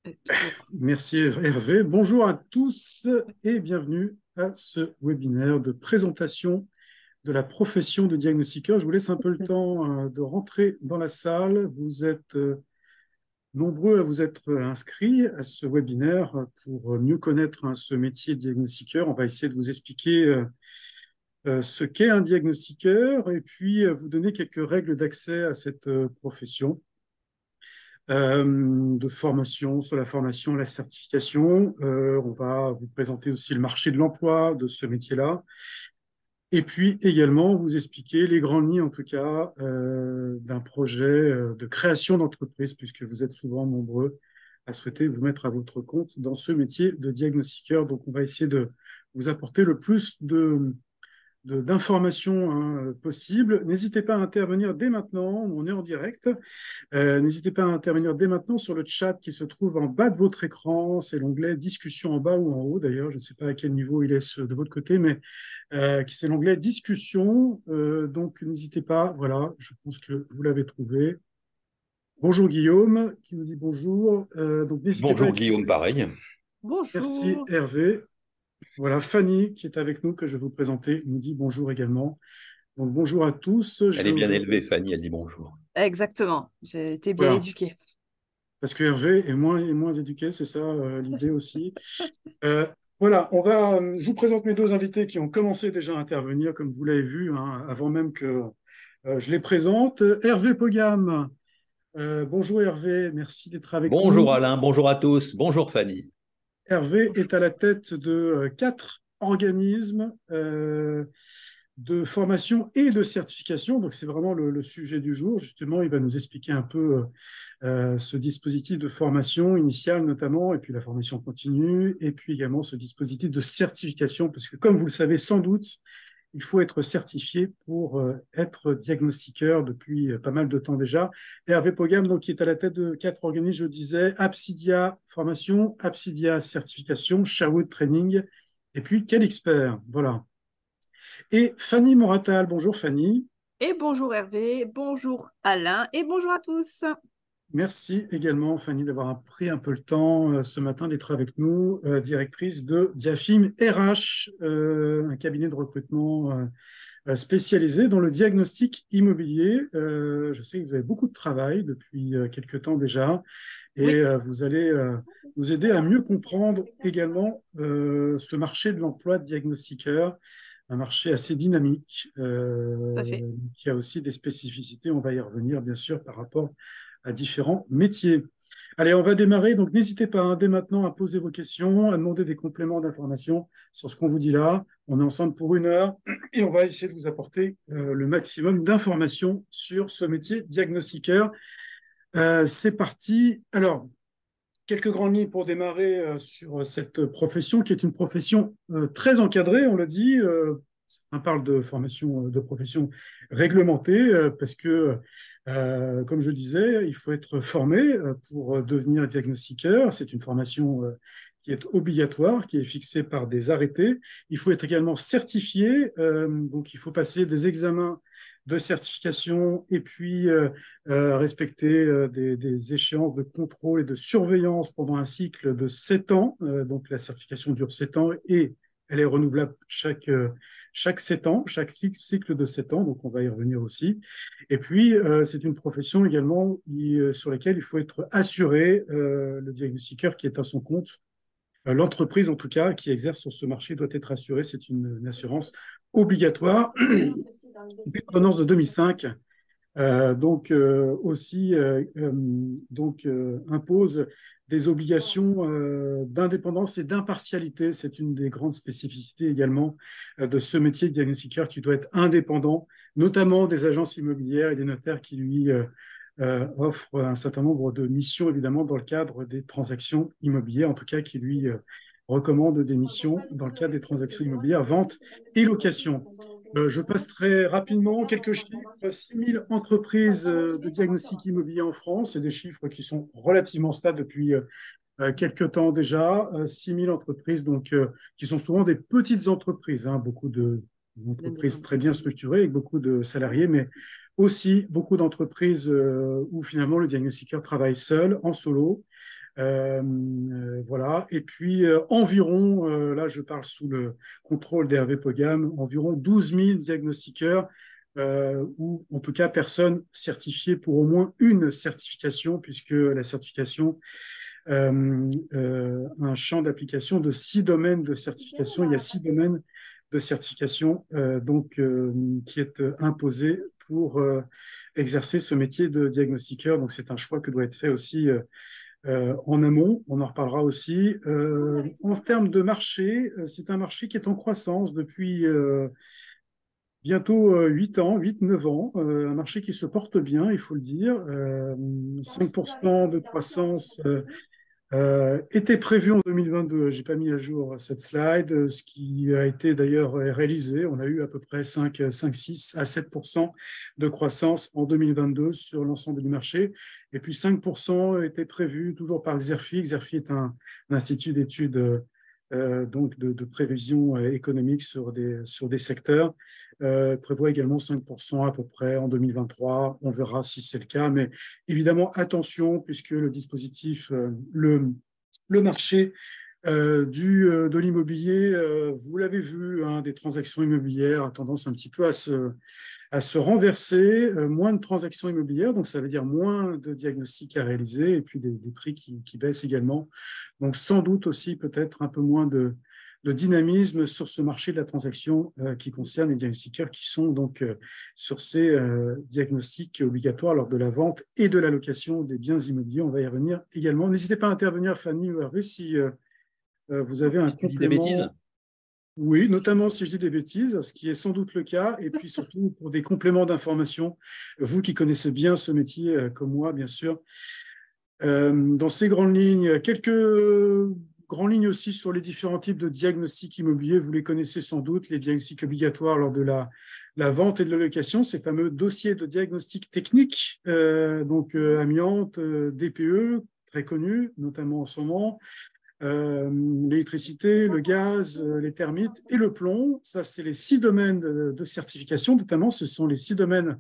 Toujours. Merci Hervé. Bonjour à tous et bienvenue à ce webinaire de présentation de la profession de diagnostiqueur. Je vous laisse un peu le temps de rentrer dans la salle. Vous êtes nombreux à vous être inscrits à ce webinaire pour mieux connaître ce métier de diagnostiqueur. On va essayer de vous expliquer ce qu'est un diagnostiqueur et puis vous donner quelques règles d'accès à cette profession. De formation, sur la formation, la certification. On va vous présenter aussi le marché de l'emploi de ce métier-là. Et puis également vous expliquer les grandes lignes, en tout cas, d'un projet de création d'entreprise, puisque vous êtes souvent nombreux à souhaiter vous mettre à votre compte dans ce métier de diagnostiqueur. Donc, on va essayer de vous apporter le plus d'informations possibles. N'hésitez pas à intervenir dès maintenant, on est en direct. N'hésitez pas à intervenir dès maintenant sur le chat qui se trouve en bas de votre écran. C'est l'onglet discussion en bas ou en haut d'ailleurs. Je ne sais pas à quel niveau il est de votre côté, mais c'est l'onglet discussion. Donc n'hésitez pas. Voilà, je pense que vous l'avez trouvé. Bonjour Guillaume qui nous dit bonjour. Donc n'hésitez pas à Bonjour Guillaume, utiliser. pareil. Merci Bonjour. Hervé. Voilà, Fanny qui est avec nous, que je vais vous présenter, nous dit bonjour également. Donc bonjour à tous. Elle est bien élevée, Fanny, elle dit bonjour. Exactement. J'ai été bien Voilà, éduquée. parce que Hervé est moins éduqué, c'est ça l'idée aussi. Euh, voilà, je vous présente mes deux invités qui ont commencé déjà à intervenir, comme vous l'avez vu, hein, avant même que je les présente. Hervé Pogam. Bonjour Hervé, merci d'être avec nous. Bonjour Alain, bonjour à tous, bonjour Fanny. Hervé est Bonjour. à la tête de quatre organismes de formation et de certification. Donc c'est vraiment le sujet du jour. Justement, il va nous expliquer un peu ce dispositif de formation initiale notamment, et puis la formation continue, et puis également ce dispositif de certification, parce que comme vous le savez sans doute, il faut être certifié pour être diagnostiqueur depuis pas mal de temps déjà. Et Hervé Pogam, donc, qui est à la tête de quatre organismes, je disais, Absidia Formation, Absidia Certification, Sherwood Training, et puis Quel Expert. Voilà. Et Fanny Moratal. Bonjour Fanny. Et bonjour Hervé, bonjour Alain et bonjour à tous. Merci également, Fanny, d'avoir pris un peu le temps ce matin d'être avec nous, directrice de Diafim RH, un cabinet de recrutement spécialisé dans le diagnostic immobilier. Je sais que vous avez beaucoup de travail depuis quelques temps déjà et Oui, vous allez nous aider à mieux comprendre également ce marché de l'emploi de diagnostiqueur, un marché assez dynamique tout à fait. qui a aussi des spécificités. On va y revenir, bien sûr, par rapport à différents métiers. Allez, on va démarrer. Donc, n'hésitez pas dès maintenant à poser vos questions, à demander des compléments d'information sur ce qu'on vous dit là. On est ensemble pour 1 heure et on va essayer de vous apporter le maximum d'informations sur ce métier diagnostiqueur. C'est parti. Alors, quelques grandes lignes pour démarrer sur cette profession qui est une profession très encadrée, on l'a dit. On parle de formation de profession réglementée parce que, comme je disais, il faut être formé pour devenir diagnostiqueur. C'est une formation qui est obligatoire, qui est fixée par des arrêtés. Il faut être également certifié, donc il faut passer des examens de certification et puis respecter des échéances de contrôle et de surveillance pendant un cycle de 7 ans. Donc la certification dure 7 ans et elle est renouvelable chaque 7 ans, chaque cycle de 7 ans, donc on va y revenir aussi. Et puis, c'est une profession également sur laquelle il faut être assuré, le diagnostiqueur qui est à son compte. L'entreprise, en tout cas, qui exerce sur ce marché doit être assurée. C'est une assurance obligatoire, une ordonnance de 2005 donc aussi impose des obligations d'indépendance et d'impartialité. C'est une des grandes spécificités également de ce métier de diagnostiqueur qui doit être indépendant, notamment des agences immobilières et des notaires qui lui offrent un certain nombre de missions, évidemment, dans le cadre des transactions immobilières, en tout cas qui lui recommandent des missions dans le cadre des transactions immobilières, vente et location. Je passe très rapidement quelques chiffres. 6 000 entreprises de diagnostic immobilier en France, c'est des chiffres qui sont relativement stables depuis quelques temps déjà. 6 000 entreprises donc, qui sont souvent des petites entreprises, hein, beaucoup d'entreprises très bien structurées avec beaucoup de salariés, mais aussi beaucoup d'entreprises où finalement le diagnostiqueur travaille seul, en solo, Voilà. Et puis, environ, là je parle sous le contrôle d'Hervé Pogam, environ 12 000 diagnostiqueurs, ou en tout cas personnes certifiées pour au moins une certification, puisque la certification un champ d'application de 6 domaines de certification. Il y a 6 domaines de certification qui est imposé pour exercer ce métier de diagnostiqueur. Donc, c'est un choix que doit être fait aussi en amont. On en reparlera aussi. En termes de marché, c'est un marché qui est en croissance depuis bientôt 8 ans, 8-9 ans, un marché qui se porte bien, il faut le dire. 5% de croissance était prévu en 2022. Je n'ai pas mis à jour cette slide, ce qui a été d'ailleurs réalisé. On a eu à peu près 6 à 7% de croissance en 2022 sur l'ensemble du marché. Et puis 5% était prévu toujours par Xerfi. Xerfi est un institut d'études donc de prévision économique sur des secteurs. Prévoit également 5% à peu près en 2023. On verra si c'est le cas. Mais évidemment, attention, puisque le dispositif, le marché de l'immobilier, vous l'avez vu, hein, des transactions immobilières a tendance un petit peu à se renverser, moins de transactions immobilières, donc ça veut dire moins de diagnostics à réaliser, et puis des prix qui baissent également. Donc sans doute aussi peut-être un peu moins de dynamisme sur ce marché de la transaction qui concerne les diagnostiqueurs qui sont donc sur ces diagnostics obligatoires lors de la vente et de la location des biens immobiliers. On va y revenir également. N'hésitez pas à intervenir, Fanny ou Hervé, si vous avez un Tu dis des bêtises? complément. Oui, notamment si je dis des bêtises, ce qui est sans doute le cas, et puis surtout pour des compléments d'information, vous qui connaissez bien ce métier comme moi, bien sûr. Dans ces grandes lignes, quelques grandes lignes aussi sur les différents types de diagnostics immobiliers. Vous les connaissez sans doute, les diagnostics obligatoires lors de la vente et de la location, ces fameux dossiers de diagnostic technique, amiante, DPE, très connus, notamment en ce moment. L'électricité, le gaz, les termites et le plomb. Ça, c'est les 6 domaines de certification, notamment. Ce sont les 6 domaines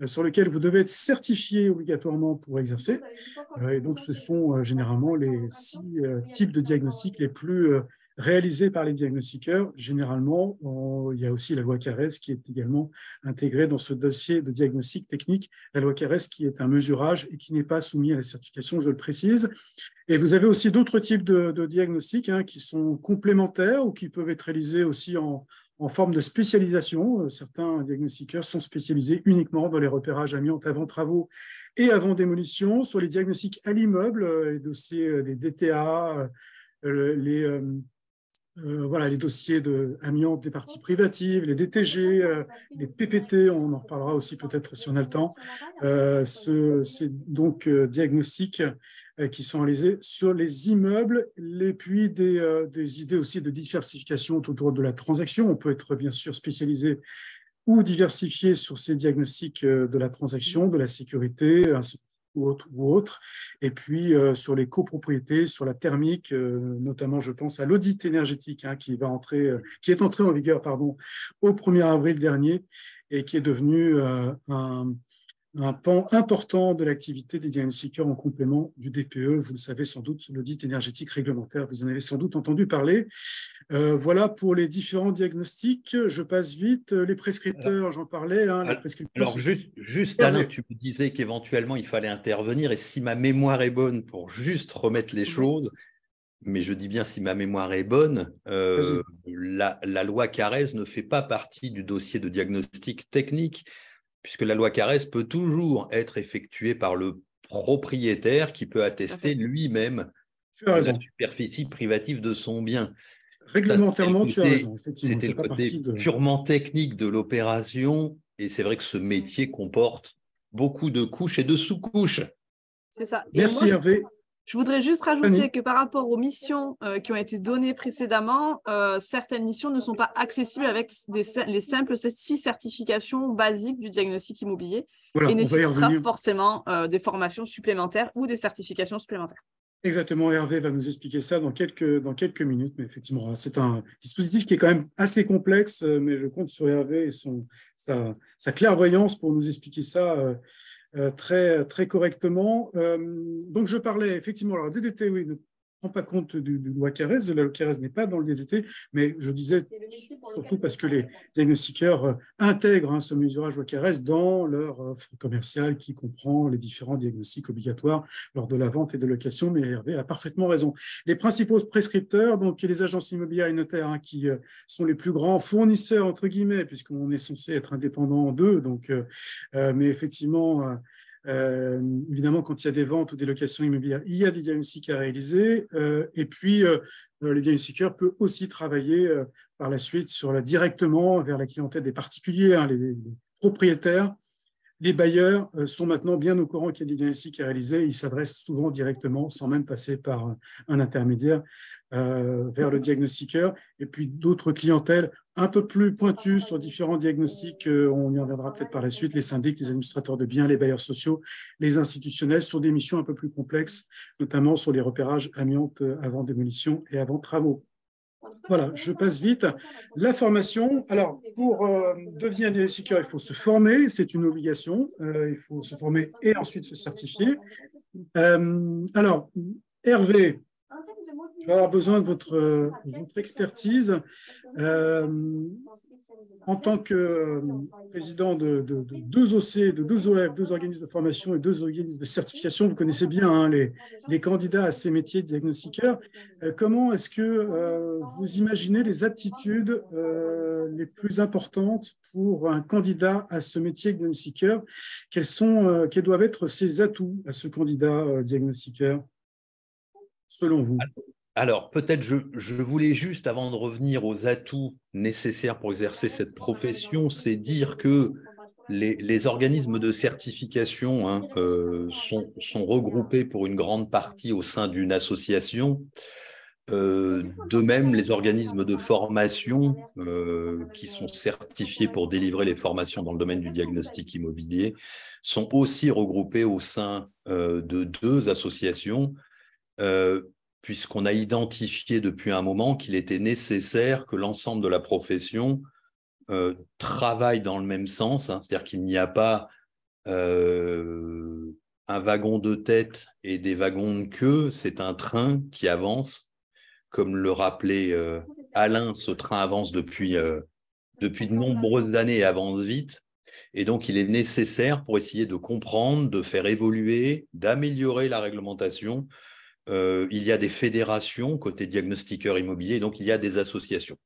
sur lesquels vous devez être certifié obligatoirement pour exercer. Et donc, ce sont généralement les 6 types de diagnostics les plus réalisés par les diagnostiqueurs. Généralement, il y a aussi la loi Carrez qui est également intégrée dans ce dossier de diagnostic technique. La loi Carrez qui est un mesurage et qui n'est pas soumis à la certification, je le précise. Et vous avez aussi d'autres types de diagnostics qui sont complémentaires ou qui peuvent être réalisés aussi en forme de spécialisation. Certains diagnostiqueurs sont spécialisés uniquement dans les repérages amiante avant travaux et avant démolition, sur les diagnostics à l'immeuble, les dossiers des DTA, les dossiers d'amiante des parties privatives, les DTG, les PPT, on en reparlera aussi peut-être si on a le temps. C'est donc diagnostics qui sont réalisés sur les immeubles, et puis des idées aussi de diversification autour de la transaction. On peut être bien sûr spécialisé ou diversifié sur ces diagnostics de la transaction, de la sécurité, ou autre. Et puis sur les copropriétés, sur la thermique, notamment je pense à l'audit énergétique qui est entré en vigueur au 1er avril dernier et qui est devenu un pan important de l'activité des diagnostiqueurs en complément du DPE. Vous le savez sans doute, l'audit énergétique réglementaire, vous en avez sans doute entendu parler. Voilà pour les différents diagnostics. Je passe vite. Les prescripteurs, j'en parlais. Les prescripteurs, alors juste Alain, tu me disais qu'éventuellement il fallait intervenir, et si ma mémoire est bonne, pour juste remettre les choses, mais je dis bien si ma mémoire est bonne, la loi Carrez ne fait pas partie du dossier de diagnostic technique, puisque la loi Carrez peut toujours être effectuée par le propriétaire qui peut attester lui-même de la superficie privative de son bien. Réglementairement, tu as raison. C'était le côté purement technique de l'opération, et c'est vrai que ce métier comporte beaucoup de couches et de sous-couches. C'est ça. Merci Hervé. Je voudrais juste rajouter que par rapport aux missions qui ont été données précédemment, certaines missions ne sont pas accessibles avec les simples 6 certifications basiques du diagnostic immobilier et nécessitera forcément des formations supplémentaires ou des certifications supplémentaires. Exactement, Hervé va nous expliquer ça dans quelques minutes, mais effectivement, c'est un dispositif qui est quand même assez complexe, mais je compte sur Hervé et sa clairvoyance pour nous expliquer ça très, très correctement. Donc, je parlais effectivement, alors DDT, oui, ne prend pas compte du loi Carrez. La loi Carrez n'est pas dans le DDT, mais je disais surtout parce que les diagnostiqueurs intègrent ce mesurage loi Carrez dans leur offre commerciale qui comprend les différents diagnostics obligatoires lors de la vente et de location, mais Hervé a parfaitement raison. Les principaux prescripteurs, donc les agences immobilières et notaires, qui sont les plus grands fournisseurs, entre guillemets, puisqu'on est censé être indépendant d'eux, donc, mais effectivement, évidemment, quand il y a des ventes ou des locations immobilières, il y a des diagnostics à réaliser. Et puis, les diagnostiqueurs peuvent aussi travailler par la suite directement vers la clientèle des particuliers, les propriétaires. Les bailleurs sont maintenant bien au courant qu'il y a des diagnostics à réaliser. Ils s'adressent souvent directement, sans même passer par un intermédiaire, vers le diagnostiqueur. Et puis d'autres clientèles un peu plus pointues sur différents diagnostics, on y reviendra peut-être par la suite, les syndics, les administrateurs de biens, les bailleurs sociaux, les institutionnels, sur des missions un peu plus complexes, notamment sur les repérages amiantes avant démolition et avant travaux. Voilà, je passe vite. La formation, alors pour devenir diagnostiqueur, il faut se former, c'est une obligation, il faut se former et ensuite se certifier. Alors, Hervé, je vais avoir besoin de votre expertise. En tant que président de deux OC, de deux OF, deux organismes de formation et deux organismes de certification, vous connaissez bien les candidats à ces métiers de diagnostiqueurs. Comment est-ce que vous imaginez les aptitudes les plus importantes pour un candidat à ce métier de diagnostiqueur? Quels doivent être ses atouts à ce candidat diagnostiqueur, selon vous? Alors, peut-être je voulais juste, avant de revenir aux atouts nécessaires pour exercer cette profession, c'est dire que les organismes de certification sont regroupés pour une grande partie au sein d'une association. De même, les organismes de formation qui sont certifiés pour délivrer les formations dans le domaine du diagnostic immobilier sont aussi regroupés au sein de deux associations, puisqu'on a identifié depuis un moment qu'il était nécessaire que l'ensemble de la profession travaille dans le même sens, c'est-à-dire qu'il n'y a pas un wagon de tête et des wagons de queue, c'est un train qui avance. Comme le rappelait Alain, ce train avance depuis de nombreuses années et avance vite. Et donc, il est nécessaire pour essayer de comprendre, de faire évoluer, d'améliorer la réglementation. Il y a des fédérations côté diagnostiqueurs immobiliers, donc il y a des associations.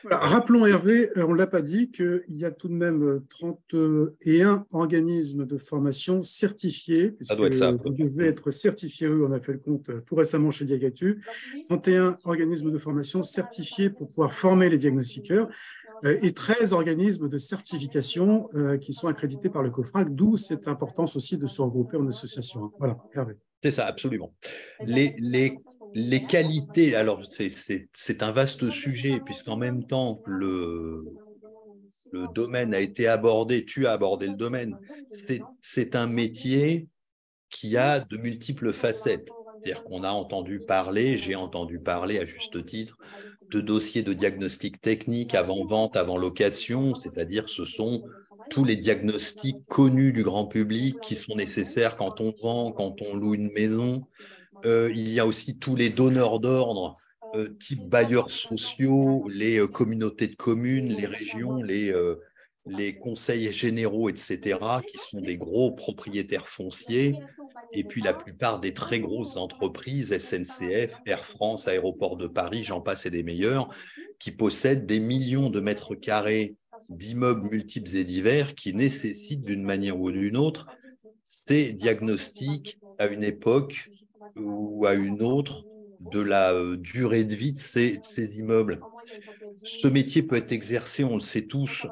Voilà, rappelons, Hervé, on ne l'a pas dit, qu'il y a tout de même 31 organismes de formation certifiés, puisque ça doit être ça, vous devez être certifié, on a fait le compte tout récemment chez Diagactu, 31 organismes de formation certifiés pour pouvoir former les diagnostiqueurs, et 13 organismes de certification qui sont accrédités par le COFRAC, d'où cette importance aussi de se regrouper en association. Voilà, Hervé. C'est ça, absolument. Les qualités, alors c'est un vaste sujet, puisqu'en même temps, le domaine a été abordé, tu as abordé le domaine. C'est un métier qui a de multiples facettes. C'est-à-dire qu'on a entendu parler, j'ai entendu parler à juste titre, de dossiers de diagnostic technique avant vente, avant location, c'est-à-dire ce sont tous les diagnostics connus du grand public qui sont nécessaires quand on vend, quand on loue une maison. Il y a aussi tous les donneurs d'ordre, type bailleurs sociaux, les communautés de communes, les régions, les conseils généraux, etc., qui sont des gros propriétaires fonciers, et puis la plupart des très grosses entreprises, SNCF, Air France, Aéroports de Paris, j'en passe et des meilleurs, qui possèdent des millions de mètres carrés d'immeubles multiples et divers qui nécessitent d'une manière ou d'une autre ces diagnostics à une époque ou à une autre de la durée de vie de ces immeubles. Ce métier peut être exercé, on le sait tous,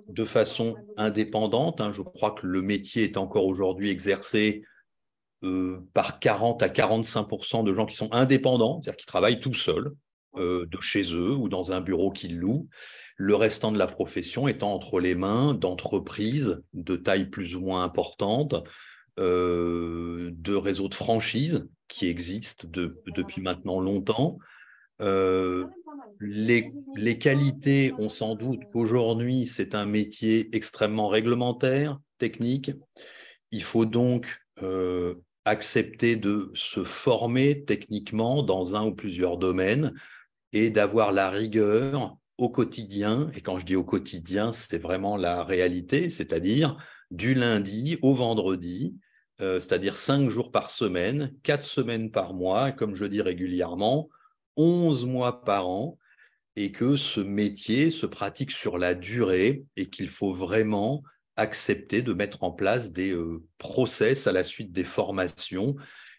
de façon indépendante. Je crois que le métier est encore aujourd'hui exercé par 40 à 45% de gens qui sont indépendants, c'est-à-dire qui travaillent tout seuls, de chez eux ou dans un bureau qu'ils louent. Le restant de la profession étant entre les mains d'entreprises de taille plus ou moins importante, de réseaux de franchise qui existent depuis maintenant longtemps. Les qualités, on s'en doute qu'aujourd'hui, c'est un métier extrêmement réglementaire, technique. Il faut donc accepter de se former techniquement dans un ou plusieurs domaines et d'avoir la rigueur au quotidien. Et quand je dis au quotidien, c'est vraiment la réalité, c'est-à-dire du lundi au vendredi, c'est-à-dire 5 jours par semaine, 4 semaines par mois, et comme je dis régulièrement, 11 mois par an, et que ce métier se pratique sur la durée et qu'il faut vraiment accepter de mettre en place des process à la suite des formations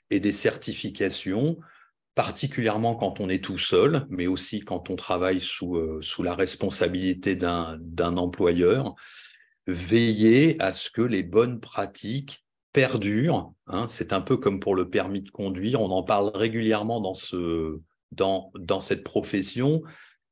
et des certifications, particulièrement quand on est tout seul, mais aussi quand on travaille sous la responsabilité d'un employeur. Veiller à ce que les bonnes pratiques perdurent. Hein. C'est un peu comme pour le permis de conduire. On en parle régulièrement dans cette profession.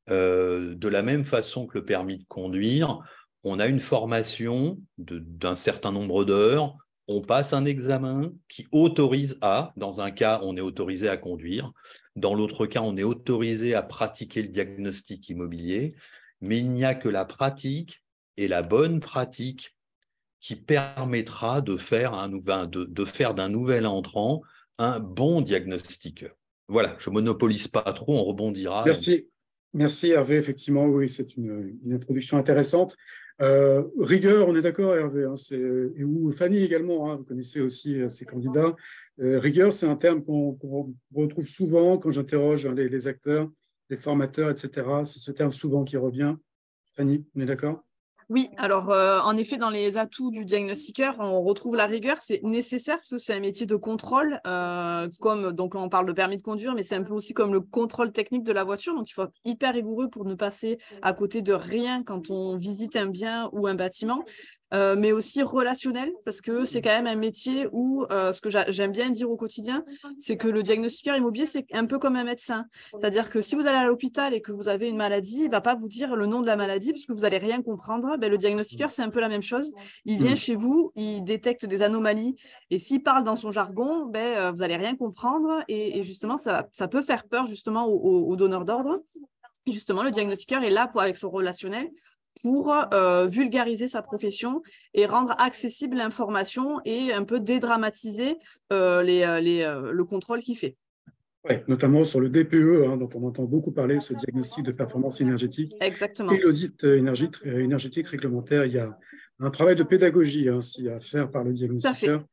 De la même façon que le permis de conduire, on a une formation d'un certain nombre d'heures, on passe un examen qui autorise dans un cas, on est autorisé à conduire, dans l'autre cas, on est autorisé à pratiquer le diagnostic immobilier, mais il n'y a que la pratique et la bonne pratique qui permettra de faire d'un nouvel entrant un bon diagnostiqueur. Voilà, je ne monopolise pas trop, on rebondira. Merci. Merci Hervé, effectivement, oui, c'est une introduction intéressante. Rigueur, on est d'accord Hervé, hein, et ou Fanny également, hein, vous connaissez aussi ces candidats. Rigueur, c'est un terme qu'on retrouve souvent quand j'interroge les acteurs, les formateurs, etc. C'est ce terme souvent qui revient. Fanny, on est d'accord? Oui, alors en effet, dans les atouts du diagnostiqueur, on retrouve la rigueur, c'est nécessaire parce que c'est un métier de contrôle, comme donc on parle de permis de conduire, mais c'est un peu aussi comme le contrôle technique de la voiture, donc il faut être hyper rigoureux pour ne passer à côté de rien quand on visite un bien ou un bâtiment. Mais aussi relationnel, parce que c'est quand même un métier où ce que j'aime bien dire au quotidien, c'est que le diagnostiqueur immobilier, c'est un peu comme un médecin. C'est-à-dire que si vous allez à l'hôpital et que vous avez une maladie, il ne va pas vous dire le nom de la maladie, parce que vous n'allez rien comprendre. Ben, le diagnostiqueur, c'est un peu la même chose. Il vient chez vous, il détecte des anomalies, et s'il parle dans son jargon, ben, vous n'allez rien comprendre, et justement, ça peut faire peur justement aux donneurs d'ordre. Et justement, le diagnostiqueur est là avec son relationnel pour vulgariser sa profession et rendre accessible l'information et un peu dédramatiser le contrôle qu'il fait. Oui, notamment sur le DPE, hein, dont on entend beaucoup parler, ce diagnostic de performance énergétique. Exactement. Et l'audit énergétique réglementaire. Il y a un travail de pédagogie aussi à faire par le diagnostiqueur.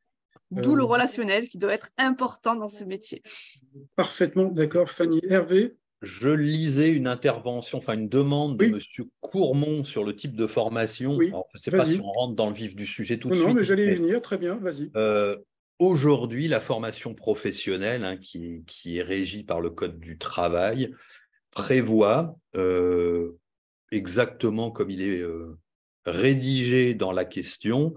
D'où le relationnel qui doit être important dans ce métier. Parfaitement d'accord. Fanny, Hervé? Je lisais une intervention, enfin une demande de M. Courmont sur le type de formation. Oui. Alors, je ne sais pas si on rentre dans le vif du sujet tout de suite. Non, mais j'allais y venir. Très bien, vas-y. Aujourd'hui, la formation professionnelle, hein, qui est régie par le Code du travail, prévoit exactement comme il est rédigé dans la question,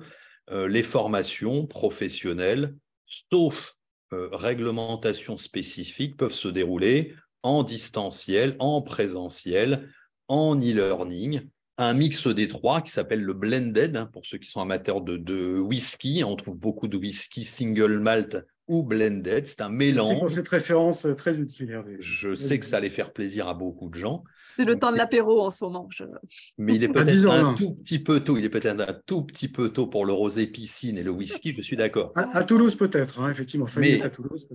les formations professionnelles, sauf réglementation spécifique, peuvent se dérouler en distanciel, en présentiel, en e-learning, un mix des trois qui s'appelle le blended, hein, pour ceux qui sont amateurs de whisky. On trouve beaucoup de whisky single malt ou blended. C'est un mélange. Merci pour cette référence très utile. Je sais que ça allait faire plaisir à beaucoup de gens. C'est le temps de l'apéro en ce moment. Mais il est peut-être un tout petit peu tôt. Il est peut-être un tout petit peu tôt pour le rosé piscine et le whisky. Je suis d'accord. À Toulouse peut-être, hein, effectivement. Fanny est à Toulouse.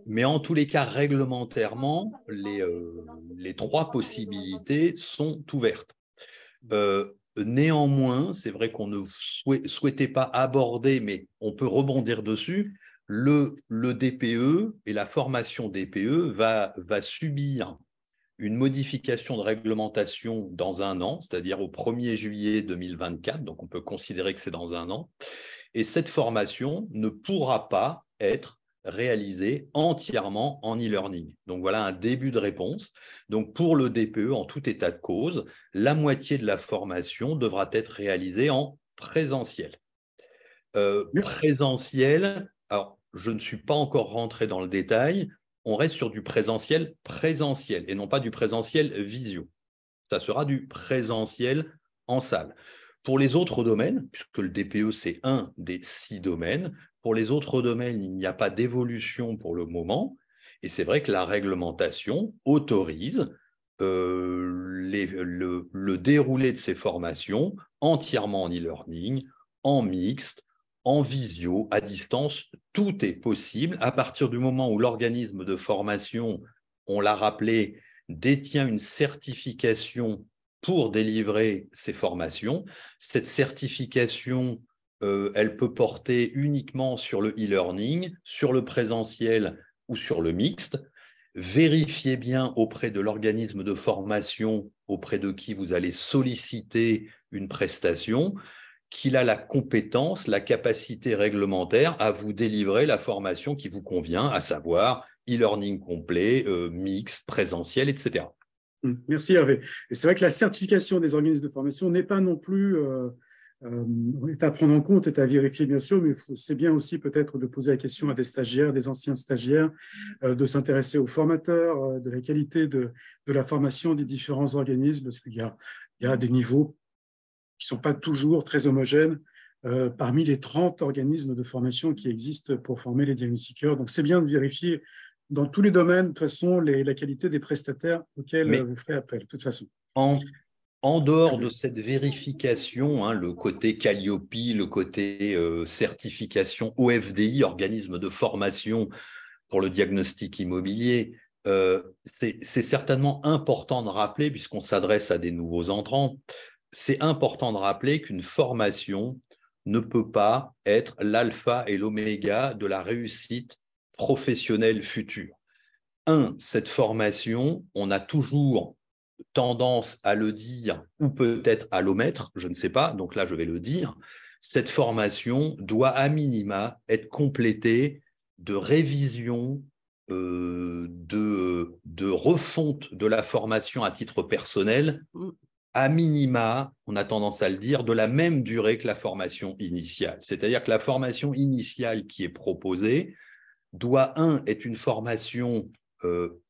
Mais en tous les cas, réglementairement, les trois possibilités sont ouvertes. Néanmoins, c'est vrai qu'on ne souhaitait pas aborder, mais on peut rebondir dessus. Le DPE et la formation DPE va subir une modification de réglementation dans un an, c'est-à-dire au 1er juillet 2024, donc on peut considérer que c'est dans un an, et cette formation ne pourra pas être réalisée entièrement en e-learning. Donc voilà un début de réponse. Donc pour le DPE, en tout état de cause, la moitié de la formation devra être réalisée en présentiel. Présentiel, alors je ne suis pas encore rentré dans le détail, on reste sur du présentiel et non pas du présentiel visio. Ça sera du présentiel en salle. Pour les autres domaines, puisque le DPE, c'est un des 6 domaines, pour les autres domaines, il n'y a pas d'évolution pour le moment. Et c'est vrai que la réglementation autorise le déroulé de ces formations entièrement en e-learning, en mixte, en visio, à distance, tout est possible. À partir du moment où l'organisme de formation, on l'a rappelé, détient une certification pour délivrer ces formations, cette certification, elle peut porter uniquement sur le e-learning, sur le présentiel ou sur le mixte. Vérifiez bien auprès de l'organisme de formation auprès de qui vous allez solliciter une prestation, qu'il a la compétence, la capacité réglementaire à vous délivrer la formation qui vous convient, à savoir e-learning complet, mixte, présentiel, etc. Merci Hervé. Et c'est vrai que la certification des organismes de formation n'est pas non plus est à prendre en compte, est à vérifier bien sûr, mais c'est bien aussi peut-être de poser la question à des stagiaires, des anciens stagiaires, de s'intéresser aux formateurs, de la qualité de la formation des différents organismes, parce qu'il y a des niveaux qui ne sont pas toujours très homogènes parmi les 30 organismes de formation qui existent pour former les diagnostiqueurs. Donc, c'est bien de vérifier dans tous les domaines, de toute façon, la qualité des prestataires auxquels vous ferez appel, de toute façon. En dehors de cette vérification, hein, le côté Calliope, le côté certification OFDI, organisme de formation pour le diagnostic immobilier, c'est certainement important de rappeler, puisqu'on s'adresse à des nouveaux entrants, c'est important de rappeler qu'une formation ne peut pas être l'alpha et l'oméga de la réussite professionnelle future. Cette formation, on a toujours tendance à le dire ou peut-être à l'omettre, je ne sais pas, donc là je vais le dire, cette formation doit à minima être complétée de révision, de refonte de la formation à titre personnel, à minima, on a tendance à le dire, de la même durée que la formation initiale. C'est-à-dire que la formation initiale qui est proposée doit, être une formation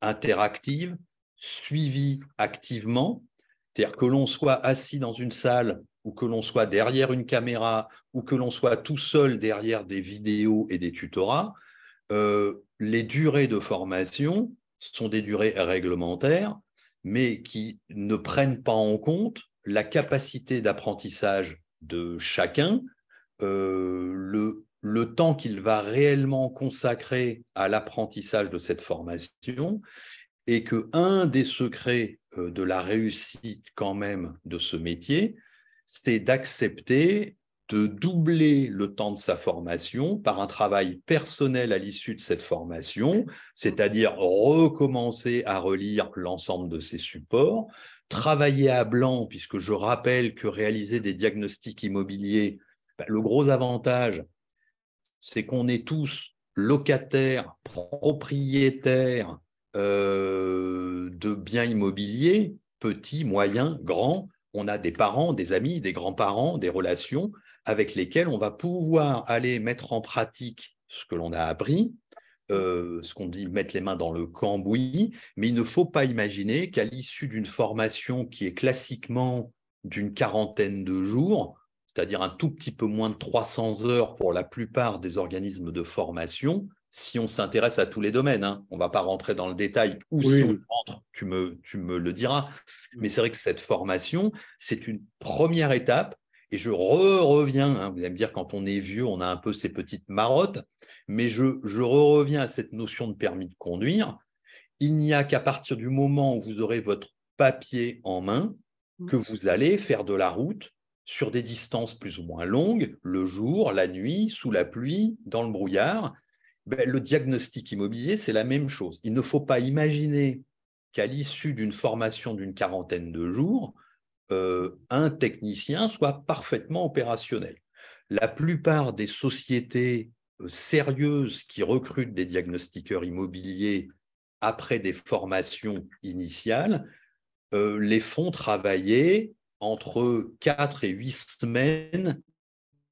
interactive, suivie activement, c'est-à-dire que l'on soit assis dans une salle ou que l'on soit derrière une caméra ou que l'on soit tout seul derrière des vidéos et des tutorats, les durées de formation sont des durées réglementaires, mais qui ne prennent pas en compte la capacité d'apprentissage de chacun, le temps qu'il va réellement consacrer à l'apprentissage de cette formation, et qu'un des secrets de la réussite quand même de ce métier, c'est d'accepter de doubler le temps de sa formation par un travail personnel à l'issue de cette formation, c'est-à-dire recommencer à relire l'ensemble de ses supports, travailler à blanc, puisque je rappelle que réaliser des diagnostics immobiliers, le gros avantage, c'est qu'on est tous locataires, propriétaires de biens immobiliers, petits, moyens, grands. On a des parents, des amis, des grands-parents, des relations avec lesquelles on va pouvoir aller mettre en pratique ce que l'on a appris, ce qu'on dit mettre les mains dans le cambouis, mais il ne faut pas imaginer qu'à l'issue d'une formation qui est classiquement d'une quarantaine de jours, c'est-à-dire un tout petit peu moins de 300 heures pour la plupart des organismes de formation, si on s'intéresse à tous les domaines, hein, on ne va pas rentrer dans le détail, ou si on rentre, tu me le diras, mais c'est vrai que cette formation, c'est une première étape, et je reviens, hein, vous allez me dire, quand on est vieux, on a un peu ces petites marottes, mais je reviens à cette notion de permis de conduire. Il n'y a qu'à partir du moment où vous aurez votre papier en main que vous allez faire de la route sur des distances plus ou moins longues, le jour, la nuit, sous la pluie, dans le brouillard. Le diagnostic immobilier, c'est la même chose. Il ne faut pas imaginer qu'à l'issue d'une formation d'une quarantaine de jours, un technicien soit parfaitement opérationnel. La plupart des sociétés sérieuses qui recrutent des diagnostiqueurs immobiliers après des formations initiales les font travailler entre 4 et 8 semaines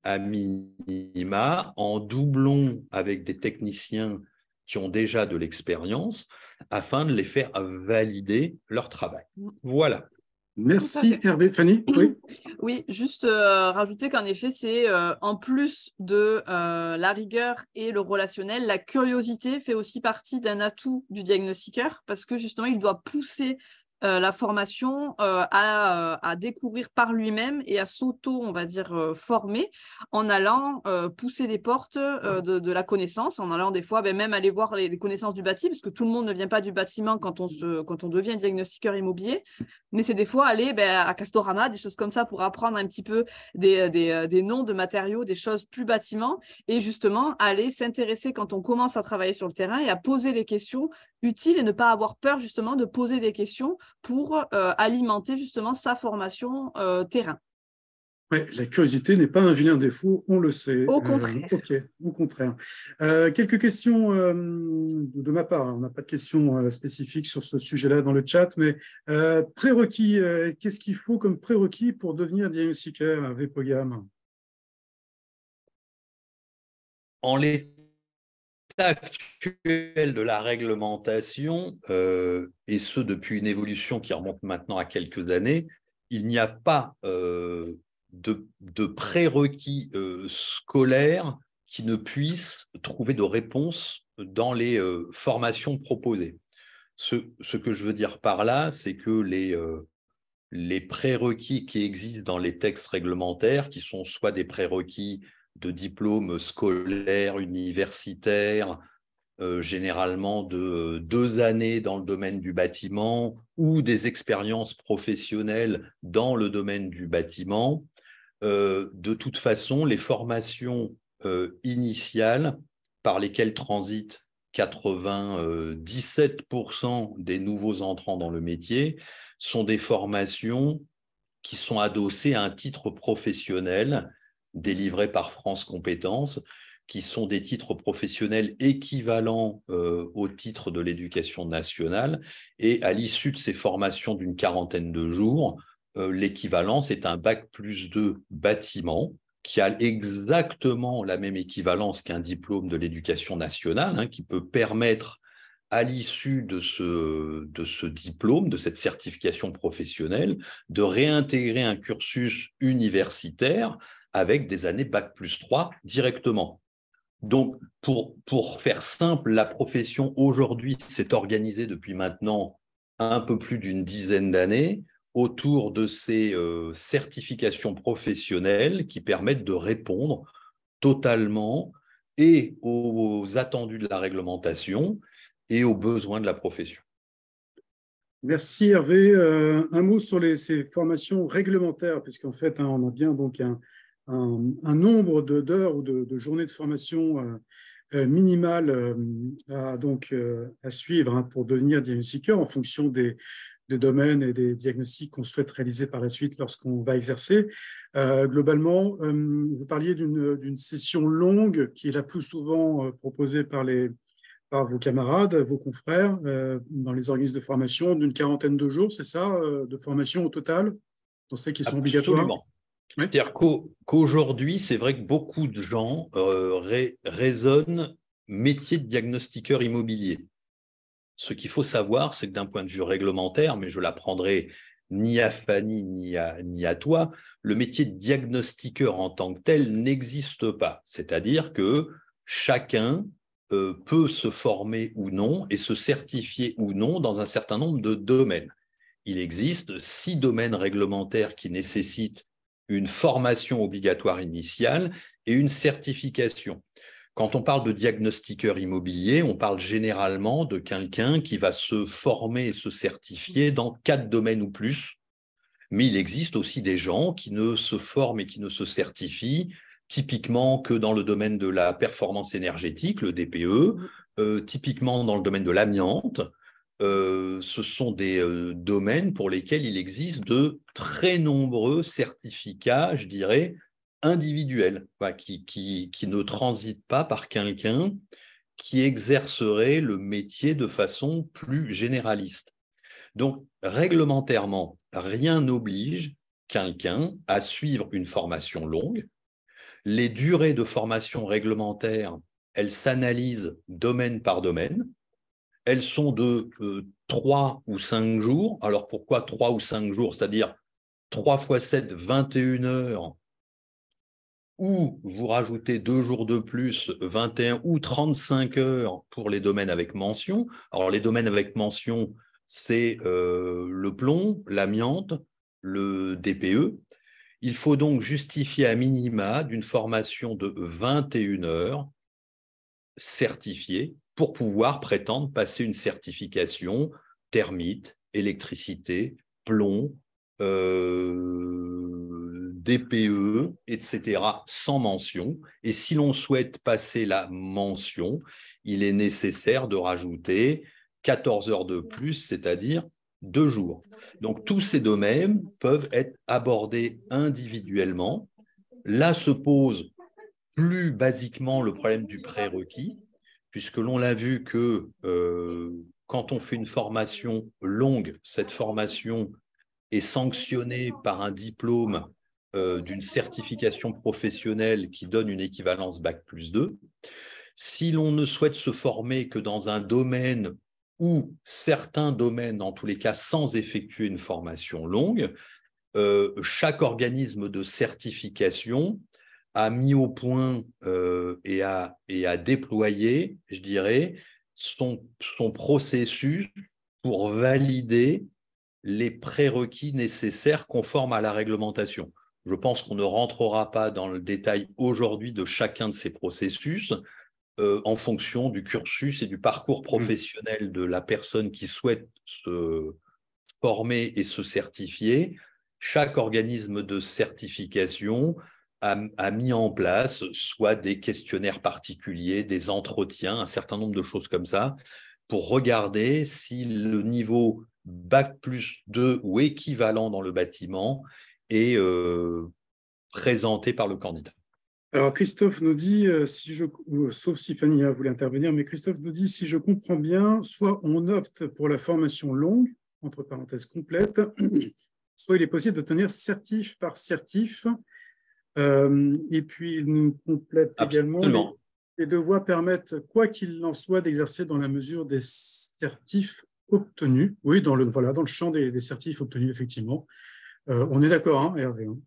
à minima, en doublon avec des techniciens qui ont déjà de l'expérience, afin de les faire valider leur travail. Voilà. Merci Hervé. Fanny, oui. Oui, juste rajouter qu'en effet, c'est en plus de la rigueur et le relationnel, la curiosité fait aussi partie d'un atout du diagnostiqueur parce que justement, il doit pousser la formation à découvrir par lui-même et à on va dire, former en allant pousser les portes de la connaissance, en allant des fois même aller voir les connaissances du bâti, parce que tout le monde ne vient pas du bâtiment quand on devient diagnostiqueur immobilier, mais c'est des fois aller à Castorama, des choses comme ça, pour apprendre un petit peu des noms de matériaux, des choses plus bâtiments, et justement aller s'intéresser quand on commence à travailler sur le terrain et à poser les questions utiles et ne pas avoir peur justement de poser des questions pour alimenter justement sa formation terrain. Ouais, la curiosité n'est pas un vilain défaut, on le sait. Au contraire. Ok, au contraire. Quelques questions de ma part. On n'a pas de questions spécifiques sur ce sujet-là dans le chat, mais prérequis, qu'est-ce qu'il faut comme prérequis pour devenir diagnostiqueur VPOGAM? En l'état actuel de la réglementation, et ce depuis une évolution qui remonte maintenant à quelques années, il n'y a pas de prérequis scolaires qui ne puissent trouver de réponse dans les formations proposées. Ce que je veux dire par là, c'est que les prérequis qui existent dans les textes réglementaires, qui sont soit des prérequis de diplôme scolaire, universitaire, généralement de 2 années dans le domaine du bâtiment ou des expériences professionnelles dans le domaine du bâtiment, de toute façon, les formations initiales par lesquelles transitent 97% des nouveaux entrants dans le métier sont des formations qui sont adossées à un titre professionnel délivré par France Compétences, qui sont des titres professionnels équivalents au titre de l'éducation nationale. Et à l'issue de ces formations d'une quarantaine de jours, l'équivalence est un bac+2 bâtiment qui a exactement la même équivalence qu'un diplôme de l'éducation nationale, qui peut permettre à l'issue de ce diplôme, de cette certification professionnelle, de réintégrer un cursus universitaire avec des années bac+3 directement. Donc, pour faire simple, la profession aujourd'hui s'est organisée depuis maintenant un peu plus d'une dizaine d'années autour de ces certifications professionnelles qui permettent de répondre totalement et aux attendus de la réglementation et aux besoins de la profession. Merci Hervé. Un mot sur ces formations réglementaires, puisqu'en fait, on a bien donc un nombre d'heures ou de journées de formation minimale à suivre pour devenir diagnostiqueur en fonction des domaines et des diagnostics qu'on souhaite réaliser par la suite lorsqu'on va exercer. Globalement, vous parliez d'une session longue qui est la plus souvent proposée par vos camarades, vos confrères, dans les organismes de formation, d'une quarantaine de jours, c'est ça, de formation au total, dans celles qui sont obligatoires? Absolument. Oui. C'est-à-dire qu'aujourd'hui, c'est vrai que beaucoup de gens raisonnent métier de diagnostiqueur immobilier. Ce qu'il faut savoir, c'est que d'un point de vue réglementaire, mais je l'apprendrai ni à Fanny ni à toi, le métier de diagnostiqueur en tant que tel n'existe pas. C'est-à-dire que chacun peut se former ou non et se certifier ou non dans un certain nombre de domaines. Il existe 6 domaines réglementaires qui nécessitent une formation obligatoire initiale et une certification. Quand on parle de diagnostiqueur immobilier, on parle généralement de quelqu'un qui va se former et se certifier dans 4 domaines ou plus. Mais il existe aussi des gens qui ne se forment et qui ne se certifient typiquement que dans le domaine de la performance énergétique, le DPE, typiquement dans le domaine de l'amiante. Ce sont des domaines pour lesquels il existe de très nombreux certificats, je dirais, individuels, qui ne transitent pas par quelqu'un qui exercerait le métier de façon plus généraliste. Donc, réglementairement, rien n'oblige quelqu'un à suivre une formation longue. Les durées de formation réglementaire, elles s'analysent domaine par domaine. Elles sont de 3 ou 5 jours. Alors, pourquoi 3 ou 5 jours? C'est-à-dire 3 x 7, 21 heures, ou vous rajoutez 2 jours de plus, 21 ou 35 heures pour les domaines avec mention. Alors, les domaines avec mention, c'est le plomb, l'amiante, le DPE. Il faut donc justifier à minima d'une formation de 21 heures certifiée pour pouvoir prétendre passer une certification thermite, électricité, plomb, DPE, etc., sans mention. Et si l'on souhaite passer la mention, il est nécessaire de rajouter 14 heures de plus, c'est-à-dire 2 jours. Donc, tous ces domaines peuvent être abordés individuellement. Là se pose plus basiquement le problème du prérequis, puisque l'on l'a vu que quand on fait une formation longue, cette formation est sanctionnée par un diplôme d'une certification professionnelle qui donne une équivalence Bac+2. Si l'on ne souhaite se former que dans un domaine ou certains domaines, en tous les cas sans effectuer une formation longue, chaque organisme de certification a mis au point et a déployé, je dirais, son processus pour valider les prérequis nécessaires conformes à la réglementation. Je pense qu'on ne rentrera pas dans le détail aujourd'hui de chacun de ces processus en fonction du cursus et du parcours professionnel de la personne qui souhaite se former et se certifier. Chaque organisme de certification a mis en place soit des questionnaires particuliers, des entretiens, un certain nombre de choses comme ça, pour regarder si le niveau Bac+2 ou équivalent dans le bâtiment est présenté par le candidat. Alors, Christophe nous dit, sauf si Fanny voulait intervenir, mais Christophe nous dit, si je comprends bien, soit on opte pour la formation longue, entre parenthèses complète, soit il est possible de tenir certif par certif. Et puis, il nous complète également, les deux voies permettent, quoi qu'il en soit, d'exercer dans la mesure des certifs obtenus. Oui, dans le champ des certifs obtenus, effectivement. On est d'accord, hein, Hervé, hein.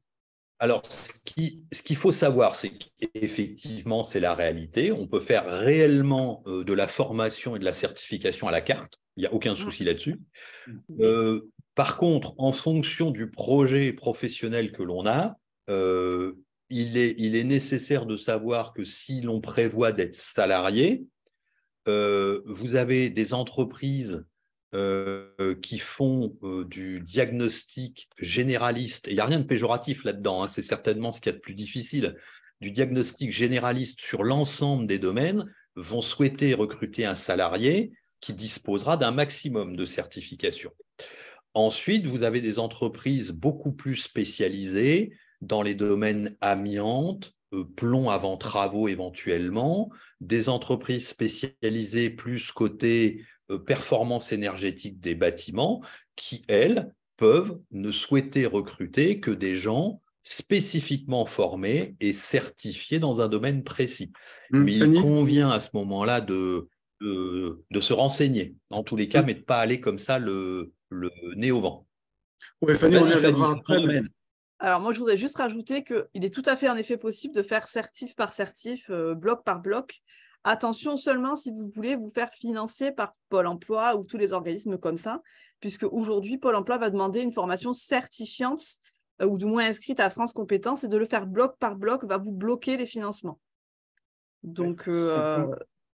Alors, ce qu'il faut savoir, c'est qu'effectivement, c'est la réalité. On peut faire réellement de la formation et de la certification à la carte. Il n'y a aucun souci là-dessus. Par contre, en fonction du projet professionnel que l'on a, il est nécessaire de savoir que si l'on prévoit d'être salarié, vous avez des entreprises qui font du diagnostic généraliste, et il n'y a rien de péjoratif là-dedans, hein, c'est certainement ce qu'il y a de plus difficile, du diagnostic généraliste sur l'ensemble des domaines, vont souhaiter recruter un salarié qui disposera d'un maximum de certification. Ensuite, vous avez des entreprises beaucoup plus spécialisées dans les domaines amiante, plomb avant travaux éventuellement, des entreprises spécialisées plus côté performance énergétique des bâtiments qui, elles, peuvent ne souhaiter recruter que des gens spécifiquement formés et certifiés dans un domaine précis. Mais il convient à ce moment-là de se renseigner, en tous les cas, mais de ne pas aller comme ça le nez au vent. Oui, Fanny, on y reviendra après. Alors, moi, je voudrais juste rajouter qu'il est tout à fait, en effet, possible de faire certif par certif, bloc par bloc. Attention seulement si vous voulez vous faire financer par Pôle emploi ou tous les organismes comme ça, puisque aujourd'hui, Pôle emploi va demander une formation certifiante ou du moins inscrite à France Compétences, et de le faire bloc par bloc va vous bloquer les financements. Donc,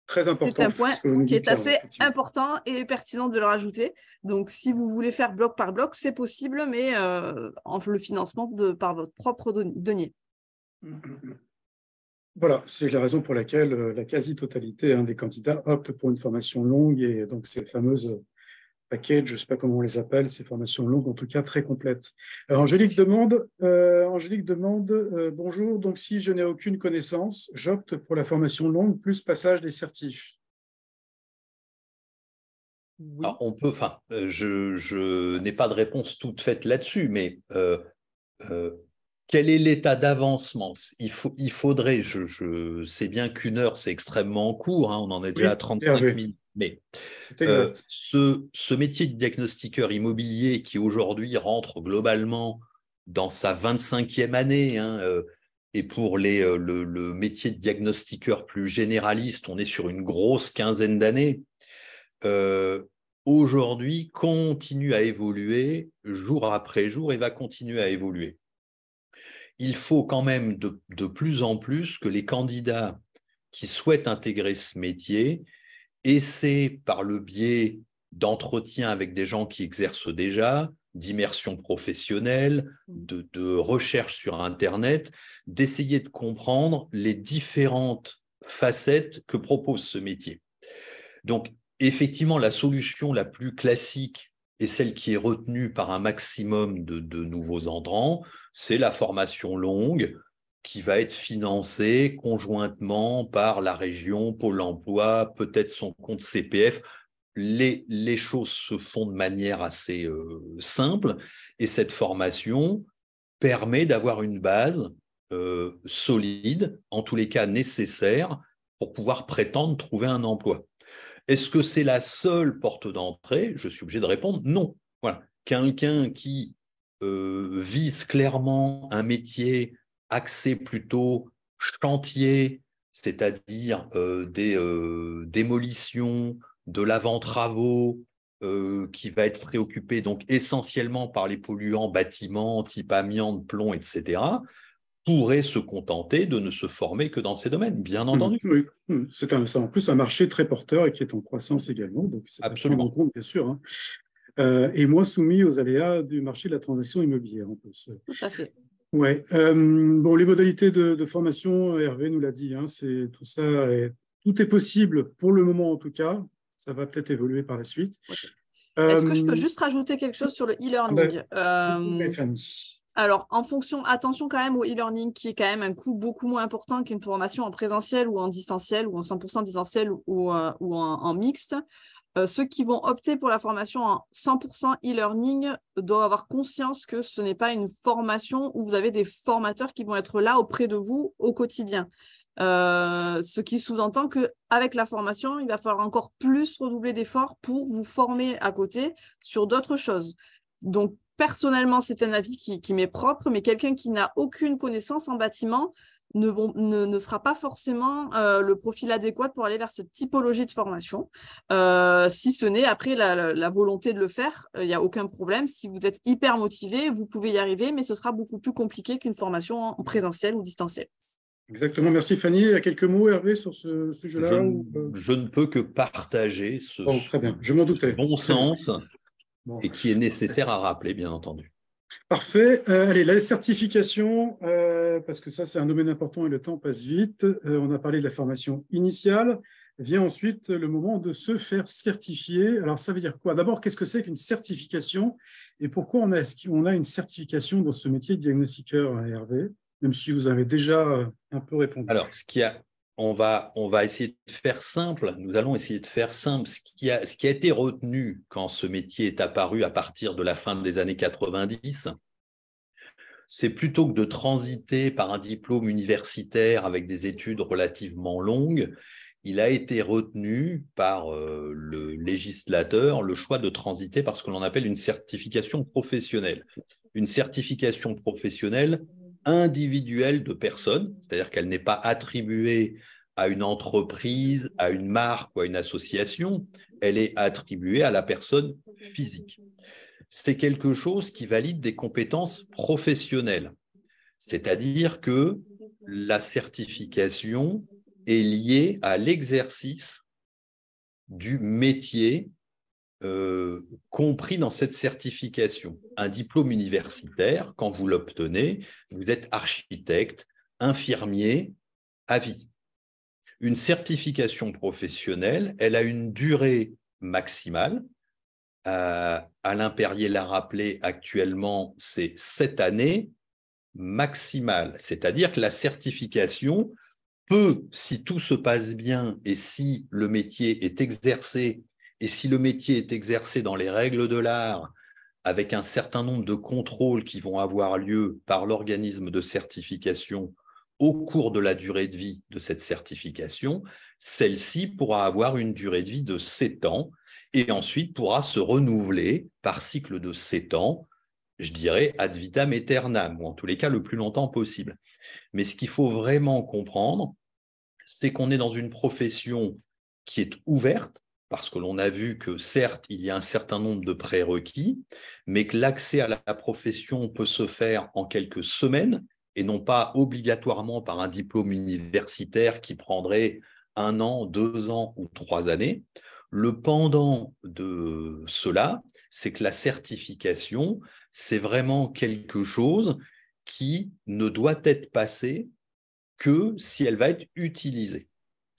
très important, c'est un point qui est assez important et pertinent de le rajouter. Donc, si vous voulez faire bloc par bloc, c'est possible, mais le financement par votre propre denier. Voilà, c'est la raison pour laquelle la quasi-totalité des candidats optent pour une formation longue, et donc ces fameuses packages, je ne sais pas comment on les appelle, ces formations longues, en tout cas très complètes. Alors, Angélique demande, bonjour, donc si je n'ai aucune connaissance, j'opte pour la formation longue plus passage des certifs. Oui. Alors, on peut, je n'ai pas de réponse toute faite là-dessus, mais quel est l'état d'avancement? Il faudrait, je sais bien qu'une heure, c'est extrêmement court, hein, on en est déjà à 35 minutes, mais ce métier de diagnostiqueur immobilier qui aujourd'hui rentre globalement dans sa 25e année, hein, et pour le métier de diagnostiqueur plus généraliste, on est sur une grosse quinzaine d'années. aujourd'hui, continue à évoluer jour après jour et va continuer à évoluer. Il faut quand même de plus en plus que les candidats qui souhaitent intégrer ce métier essaient, par le biais d'entretiens avec des gens qui exercent déjà, d'immersion professionnelle, de recherche sur Internet, d'essayer de comprendre les différentes facettes que propose ce métier. Donc, effectivement, la solution la plus classique et celle qui est retenue par un maximum de nouveaux entrants, c'est la formation longue qui va être financée conjointement par la région, Pôle emploi, peut-être son compte CPF. Les choses se font de manière assez simple et cette formation permet d'avoir une base solide, en tous les cas nécessaire, pour pouvoir prétendre trouver un emploi. Est-ce que c'est la seule porte d'entrée? Je suis obligé de répondre non. Voilà. Quelqu'un qui vise clairement un métier axé plutôt chantier, c'est-à-dire des démolitions, de l'avant-travaux, qui va être préoccupé donc essentiellement par les polluants bâtiments type amiante, plomb, etc., pourrait se contenter de ne se former que dans ces domaines, bien entendu. Oui, c'est en plus un marché très porteur et qui est en croissance également, donc c'est à prendre en compte, bien sûr, hein. Et moins soumis aux aléas du marché de la transaction immobilière en plus. Tout à fait. Ouais. Bon, les modalités de formation, Hervé nous l'a dit, hein, tout est possible pour le moment en tout cas. Ça va peut-être évoluer par la suite. Est-ce que je peux juste rajouter quelque chose sur le e-learning? Alors, attention quand même au e-learning qui est quand même un coût beaucoup moins important qu'une formation en présentiel ou en distanciel ou en 100% distanciel ou en mixte. Ceux qui vont opter pour la formation en 100% e-learning doivent avoir conscience que ce n'est pas une formation où vous avez des formateurs qui vont être là auprès de vous au quotidien. Ce qui sous-entend qu'avec la formation, il va falloir encore plus redoubler d'efforts pour vous former à côté sur d'autres choses. Donc, personnellement, c'est un avis qui m'est propre, mais quelqu'un qui n'a aucune connaissance en bâtiment ne sera pas forcément le profil adéquat pour aller vers cette typologie de formation. Si ce n'est après la volonté de le faire, il n'y a aucun problème. Si vous êtes hyper motivé, vous pouvez y arriver, mais ce sera beaucoup plus compliqué qu'une formation en présentiel ou distanciel. Exactement, merci Fanny. Il y a quelques mots, Hervé, sur ce sujet-là je ne peux que partager très bien. Je m'en doutais. Bon sens et qui est nécessaire à rappeler, bien entendu. Parfait. Allez, la certification, parce que ça, c'est un domaine important et le temps passe vite. On a parlé de la formation initiale. Vient ensuite le moment de se faire certifier. Alors, ça veut dire quoi? D'abord, qu'est-ce que c'est qu'une certification et pourquoi on a une certification dans ce métier de diagnostiqueur, Hervé, même si vous avez déjà un peu répondu? Alors, on va essayer de faire simple. Nous allons essayer de faire simple. Ce qui a été retenu quand ce métier est apparu à partir de la fin des années 90, c'est plutôt que de transiter par un diplôme universitaire avec des études relativement longues, il a été retenu par le législateur le choix de transiter par ce que l'on appelle une certification professionnelle. Une certification professionnelle individuelle de personnes, c'est-à-dire qu'elle n'est pas attribuée à une entreprise, à une marque ou à une association, elle est attribuée à la personne physique. C'est quelque chose qui valide des compétences professionnelles, c'est-à-dire que la certification est liée à l'exercice du métier compris dans cette certification. Un diplôme universitaire, quand vous l'obtenez, vous êtes architecte, infirmier à vie. Une certification professionnelle, elle a une durée maximale. Alain Perrier l'a rappelé, actuellement, c'est 7 années maximales. C'est-à-dire que la certification peut, si tout se passe bien et si le métier est exercé, et si le métier est exercé dans les règles de l'art, avec un certain nombre de contrôles qui vont avoir lieu par l'organisme de certification au cours de la durée de vie de cette certification, celle-ci pourra avoir une durée de vie de 7 ans et ensuite pourra se renouveler par cycle de 7 ans, je dirais ad vitam aeternam, ou en tous les cas le plus longtemps possible. Mais ce qu'il faut vraiment comprendre, c'est qu'on est dans une profession qui est ouverte, parce que l'on a vu que certes, il y a un certain nombre de prérequis, mais que l'accès à la profession peut se faire en quelques semaines et non pas obligatoirement par un diplôme universitaire qui prendrait 1 an, 2 ans ou 3 années. Le pendant de cela, c'est que la certification, c'est vraiment quelque chose qui ne doit être passé que si elle va être utilisée.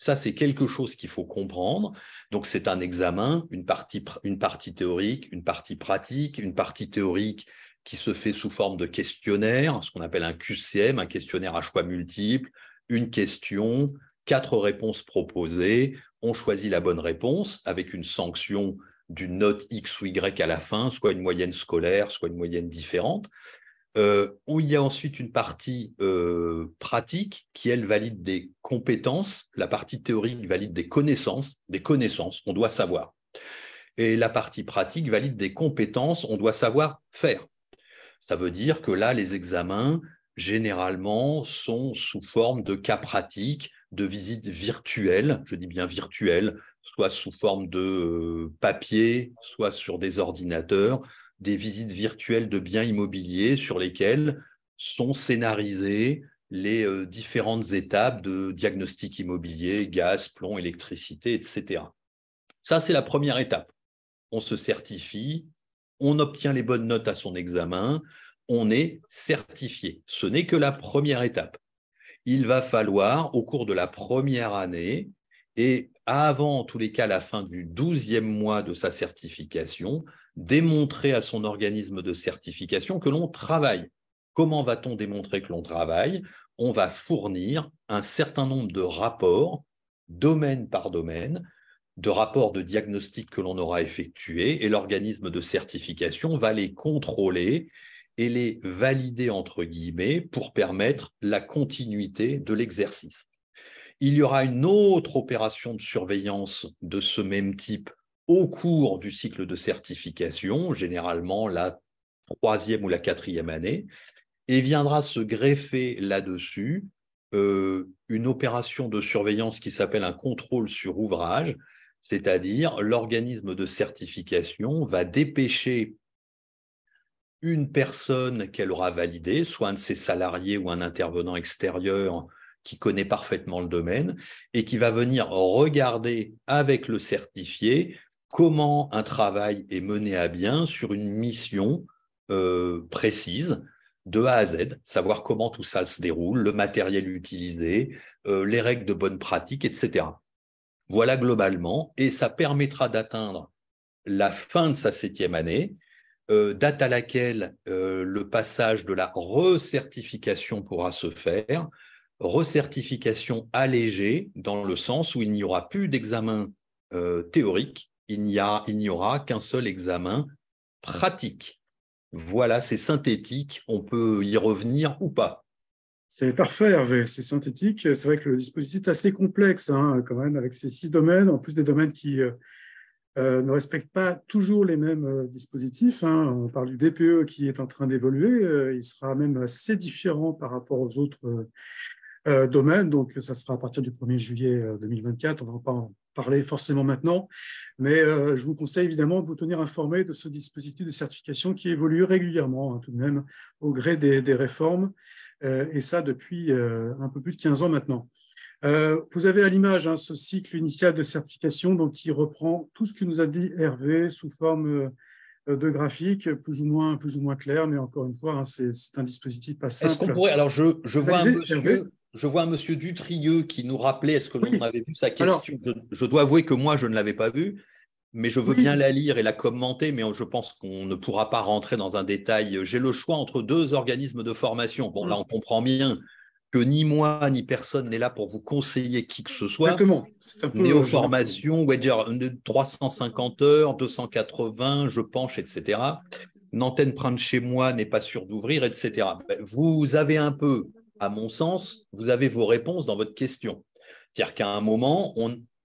Ça, c'est quelque chose qu'il faut comprendre. Donc, c'est un examen, une partie théorique, une partie pratique, une partie théorique qui se fait sous forme de questionnaire, ce qu'on appelle un QCM, un questionnaire à choix multiples, une question, 4 réponses proposées, on choisit la bonne réponse avec une sanction d'une note X ou Y à la fin, soit une moyenne scolaire, soit une moyenne différente. Où il y a ensuite une partie pratique qui, elle, valide des compétences. La partie théorique valide des connaissances, on doit savoir. Et la partie pratique valide des compétences, on doit savoir faire. Ça veut dire que là, les examens, généralement, sont sous forme de cas pratiques, de visites virtuelles, je dis bien virtuelles, soit sous forme de papier, soit sur des ordinateurs, des visites virtuelles de biens immobiliers sur lesquelles sont scénarisées les différentes étapes de diagnostic immobilier, gaz, plomb, électricité, etc. Ça, c'est la première étape. On se certifie, on obtient les bonnes notes à son examen, on est certifié. Ce n'est que la première étape. Il va falloir, au cours de la première année, et avant, en tous les cas, la fin du 12e mois de sa certification, démontrer à son organisme de certification que l'on travaille. Comment va-t-on démontrer que l'on travaille? On va fournir un certain nombre de rapports, domaine par domaine, de rapports de diagnostic que l'on aura effectués, et l'organisme de certification va les contrôler et les valider, entre guillemets, pour permettre la continuité de l'exercice. Il y aura une autre opération de surveillance de ce même type au cours du cycle de certification, généralement la 3e ou la 4e année, et viendra se greffer là-dessus une opération de surveillance qui s'appelle un contrôle sur ouvrage, c'est-à-dire l'organisme de certification va dépêcher une personne qu'elle aura validée, soit un de ses salariés ou un intervenant extérieur qui connaît parfaitement le domaine et qui va venir regarder avec le certifié comment un travail est mené à bien sur une mission précise de A à Z, savoir comment tout ça se déroule, le matériel utilisé, les règles de bonne pratique, etc. Voilà globalement, et ça permettra d'atteindre la fin de sa 7e année, date à laquelle le passage de la recertification pourra se faire, recertification allégée dans le sens où il n'y aura plus d'examen théorique, il n'y aura qu'un seul examen pratique. Voilà, c'est synthétique, on peut y revenir ou pas. C'est parfait, Hervé, c'est synthétique. C'est vrai que le dispositif est assez complexe, hein, quand même, avec ces 6 domaines, en plus des domaines qui ne respectent pas toujours les mêmes dispositifs, hein. On parle du DPE qui est en train d'évoluer, il sera même assez différent par rapport aux autres domaines, donc ça sera à partir du 1er juillet 2024, on ne va pas en parler forcément maintenant, mais je vous conseille évidemment de vous tenir informé de ce dispositif de certification qui évolue régulièrement, hein, tout de même, au gré des réformes, et ça depuis un peu plus de 15 ans maintenant. Vous avez à l'image, hein, ce cycle initial de certification donc, qui reprend tout ce que nous a dit Hervé sous forme de graphique plus ou moins clair, mais encore une fois, hein, c'est un dispositif pas simple. Est-ce qu'on pourrait… Alors, je vois un monsieur Dutrieux qui nous rappelait, est-ce que l'on avait vu sa question? Je dois avouer que moi, je ne l'avais pas vue, mais je veux bien la lire et la commenter, mais je pense qu'on ne pourra pas rentrer dans un détail. J'ai le choix entre 2 organismes de formation. Bon, là, on comprend bien que ni moi, ni personne n'est là pour vous conseiller qui que ce soit. Exactement. C'est un peu Néo-formation, 350 heures, 280, je penche, etc. Une antenne près de chez moi n'est pas sûre d'ouvrir, etc. Vous avez un peu, à mon sens, vous avez vos réponses dans votre question. C'est-à-dire qu'à un moment,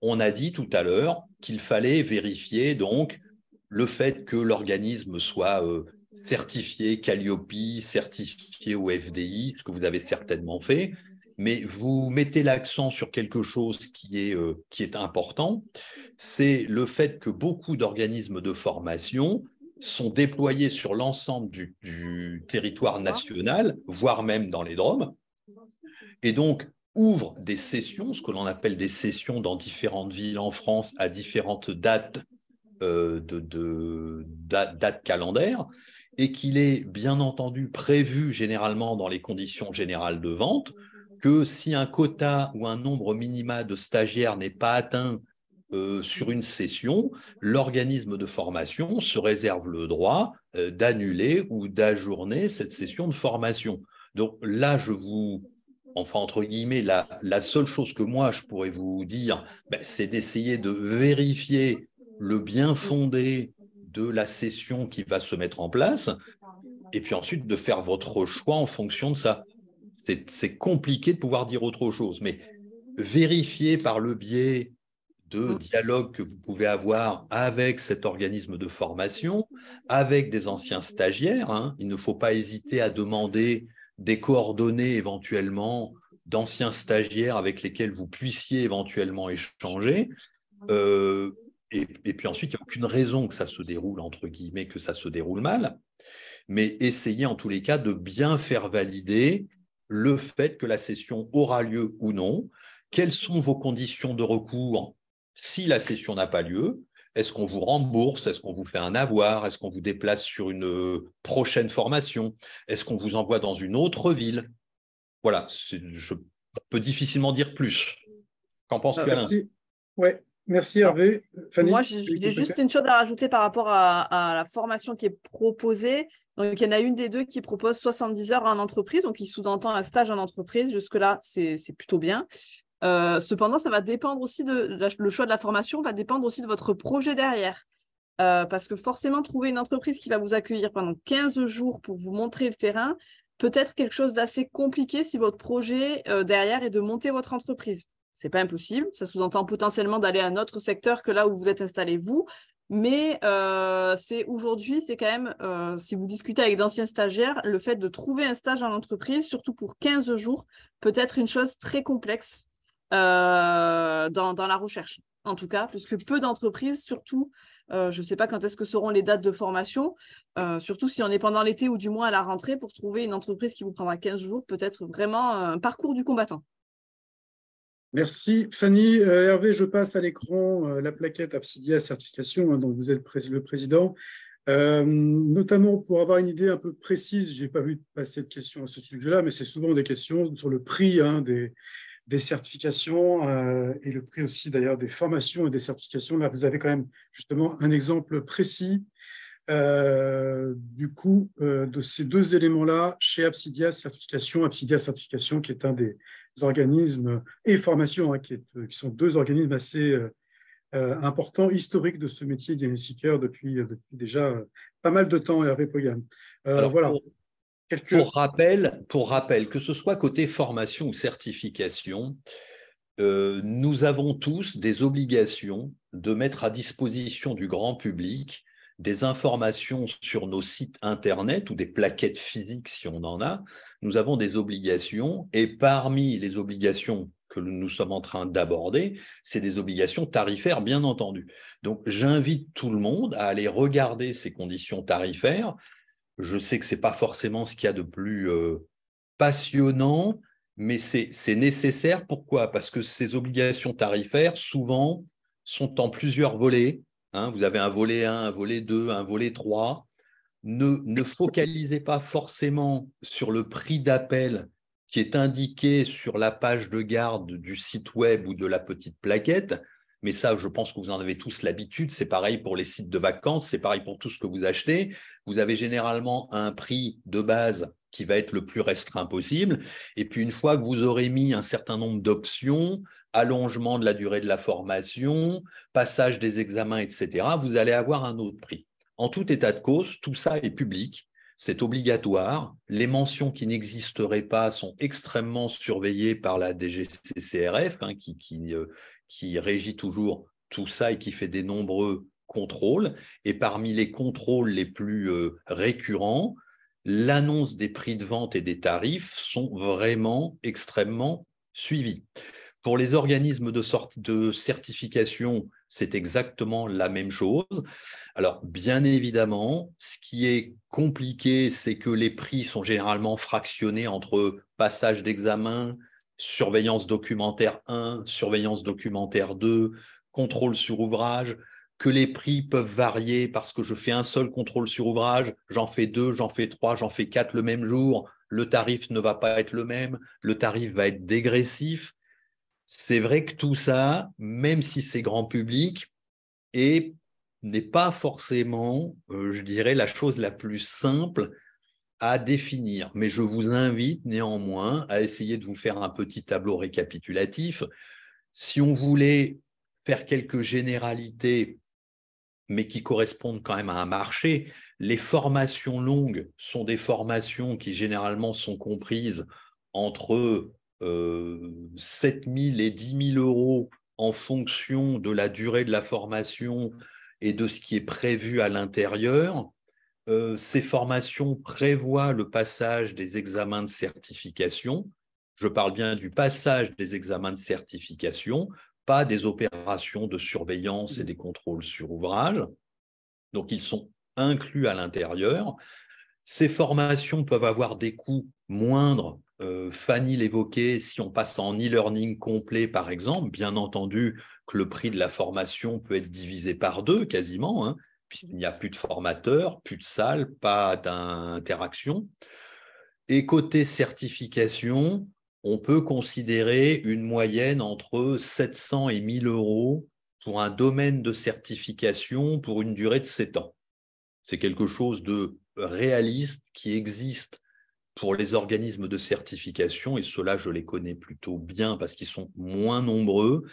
on a dit tout à l'heure qu'il fallait vérifier donc le fait que l'organisme soit certifié Calliope, certifié au FDI, ce que vous avez certainement fait, mais vous mettez l'accent sur quelque chose qui est important, c'est le fait que beaucoup d'organismes de formation sont déployés sur l'ensemble du territoire national, voire même dans les DROM, et donc ouvrent des sessions, ce que l'on appelle des sessions dans différentes villes en France à différentes dates, dates calendaires, et qu'il est bien entendu prévu généralement dans les conditions générales de vente que si un quota ou un nombre minima de stagiaires n'est pas atteint sur une session, l'organisme de formation se réserve le droit d'annuler ou d'ajourner cette session de formation. Donc là, enfin entre guillemets, la seule chose que moi je pourrais vous dire, c'est d'essayer de vérifier le bien fondé de la session qui va se mettre en place, et puis ensuite de faire votre choix en fonction de ça. C'est compliqué de pouvoir dire autre chose, mais vérifier par le biais de dialogue que vous pouvez avoir avec cet organisme de formation, avec des anciens stagiaires, hein. Il ne faut pas hésiter à demander des coordonnées éventuellement d'anciens stagiaires avec lesquels vous puissiez éventuellement échanger. Et puis ensuite, il n'y a aucune raison que ça se déroule, entre guillemets, que ça se déroule mal, mais essayez en tous les cas de bien faire valider le fait que la session aura lieu ou non. Quelles sont vos conditions de recours si la session n'a pas lieu? Est-ce qu'on vous rembourse? Est-ce qu'on vous fait un avoir? Est-ce qu'on vous déplace sur une prochaine formation? Est-ce qu'on vous envoie dans une autre ville? Voilà, je peux difficilement dire plus. Qu'en penses-tu, Alain? Ouais. Merci Hervé. Fanny, moi, j'ai juste une chose à rajouter par rapport à la formation qui est proposée. Donc, il y en a une des deux qui propose 70 heures en entreprise, donc il sous-entend un stage en entreprise. Jusque-là, c'est plutôt bien. Cependant, ça va dépendre aussi le choix de la formation va dépendre aussi de votre projet derrière. Parce que forcément, trouver une entreprise qui va vous accueillir pendant 15 jours pour vous montrer le terrain peut être quelque chose d'assez compliqué si votre projet derrière est de monter votre entreprise. Ce n'est pas impossible, ça sous-entend potentiellement d'aller à un autre secteur que là où vous êtes installé vous, mais aujourd'hui, c'est quand même, si vous discutez avec d'anciens stagiaires, le fait de trouver un stage en entreprise, surtout pour 15 jours, peut être une chose très complexe dans la recherche, en tout cas, puisque peu d'entreprises, surtout, je ne sais pas quand est-ce que seront les dates de formation, surtout si on est pendant l'été ou du moins à la rentrée, pour trouver une entreprise qui vous prendra 15 jours, peut être vraiment un parcours du combattant. Merci Fanny. Hervé, je passe à l'écran la plaquette Apsidia certification, hein, dont vous êtes le président. Notamment pour avoir une idée un peu précise, je n'ai pas vu passer de questions à ce sujet-là, mais c'est souvent des questions sur le prix des certifications et le prix aussi d'ailleurs des formations et des certifications. Là, vous avez quand même justement un exemple précis du coup de ces deux éléments-là chez Apsidia Certification qui est un des organismes et formation, hein, qui sont deux organismes assez importants, historiques de ce métier diagnostiqueur depuis déjà pas mal de temps, Hervé Pogan. Voilà. Pour rappel, que ce soit côté formation ou certification, nous avons tous des obligations de mettre à disposition du grand public des informations sur nos sites Internet ou des plaquettes physiques si on en a. Nous avons des obligations et parmi les obligations que nous sommes en train d'aborder, c'est des obligations tarifaires, bien entendu. Donc, j'invite tout le monde à aller regarder ces conditions tarifaires. Je sais que ce n'est pas forcément ce qu'il y a de plus passionnant, mais c'est nécessaire. Pourquoi? Parce que ces obligations tarifaires, souvent, sont en plusieurs volets. Hein, vous avez un volet 1, un volet 2, un volet 3. Ne focalisez pas forcément sur le prix d'appel qui est indiqué sur la page de garde du site web ou de la petite plaquette. Mais ça, je pense que vous en avez tous l'habitude. C'est pareil pour les sites de vacances, c'est pareil pour tout ce que vous achetez. Vous avez généralement un prix de base qui va être le plus restreint possible. Et puis, une fois que vous aurez mis un certain nombre d'options, allongement de la durée de la formation, passage des examens, etc., vous allez avoir un autre prix. En tout état de cause, tout ça est public, c'est obligatoire. Les mentions qui n'existeraient pas sont extrêmement surveillées par la DGCCRF, hein, qui régit toujours tout ça et qui fait des nombreux contrôles. Et parmi les contrôles les plus récurrents, l'annonce des prix de vente et des tarifs sont vraiment extrêmement suivis. Pour les organismes de certification, c'est exactement la même chose. Alors, bien évidemment, ce qui est compliqué, c'est que les prix sont généralement fractionnés entre passage d'examen, surveillance documentaire 1, surveillance documentaire 2, contrôle sur ouvrage, que les prix peuvent varier parce que je fais un seul contrôle sur ouvrage, j'en fais 2, j'en fais 3, j'en fais 4 le même jour, le tarif ne va pas être le même, le tarif va être dégressif. C'est vrai que tout ça, même si c'est grand public, n'est pas forcément, je dirais, la chose la plus simple à définir. Mais je vous invite néanmoins à essayer de vous faire un petit tableau récapitulatif. Si on voulait faire quelques généralités, mais qui correspondent quand même à un marché, les formations longues sont des formations qui généralement sont comprises entre 7 000 et 10 000 euros en fonction de la durée de la formation et de ce qui est prévu à l'intérieur. Ces formations prévoient le passage des examens de certification. Je parle bien du passage des examens de certification, pas des opérations de surveillance et des contrôles sur ouvrage. Donc, ils sont inclus à l'intérieur. Ces formations peuvent avoir des coûts moindres. Fanny l'évoquait, si on passe en e-learning complet, par exemple, bien entendu que le prix de la formation peut être divisé par 2 quasiment, hein, puisqu'il n'y a plus de formateurs, plus de salles, pas d'interaction. Et côté certification, on peut considérer une moyenne entre 700 et 1000 euros pour un domaine de certification pour une durée de 7 ans. C'est quelque chose de réaliste qui existe pour les organismes de certification, et ceux-là, je les connais plutôt bien parce qu'ils sont moins nombreux.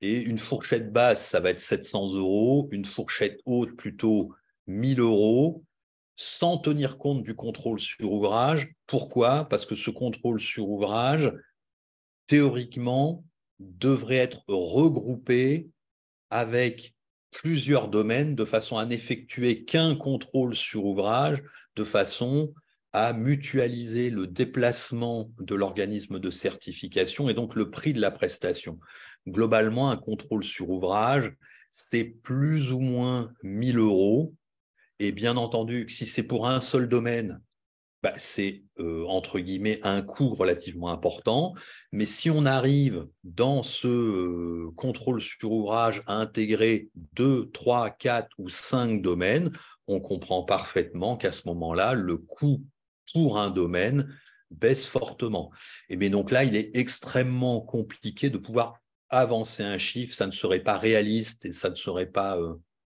Et une fourchette basse, ça va être 700 euros, une fourchette haute, plutôt 1000 euros, sans tenir compte du contrôle sur ouvrage. Pourquoi? Parce que ce contrôle sur ouvrage, théoriquement, devrait être regroupé avec plusieurs domaines de façon à n'effectuer qu'un contrôle sur ouvrage, de façon à mutualiser le déplacement de l'organisme de certification et donc le prix de la prestation. Globalement, un contrôle sur ouvrage, c'est plus ou moins 1000 euros. Et bien entendu, si c'est pour un seul domaine, c'est entre guillemets un coût relativement important. Mais si on arrive dans ce contrôle sur ouvrage à intégrer 2, 3, 4 ou 5 domaines, on comprend parfaitement qu'à ce moment-là, le coût pour un domaine baisse fortement. Et bien donc là, il est extrêmement compliqué de pouvoir avancer un chiffre, ça ne serait pas réaliste et ça ne serait pas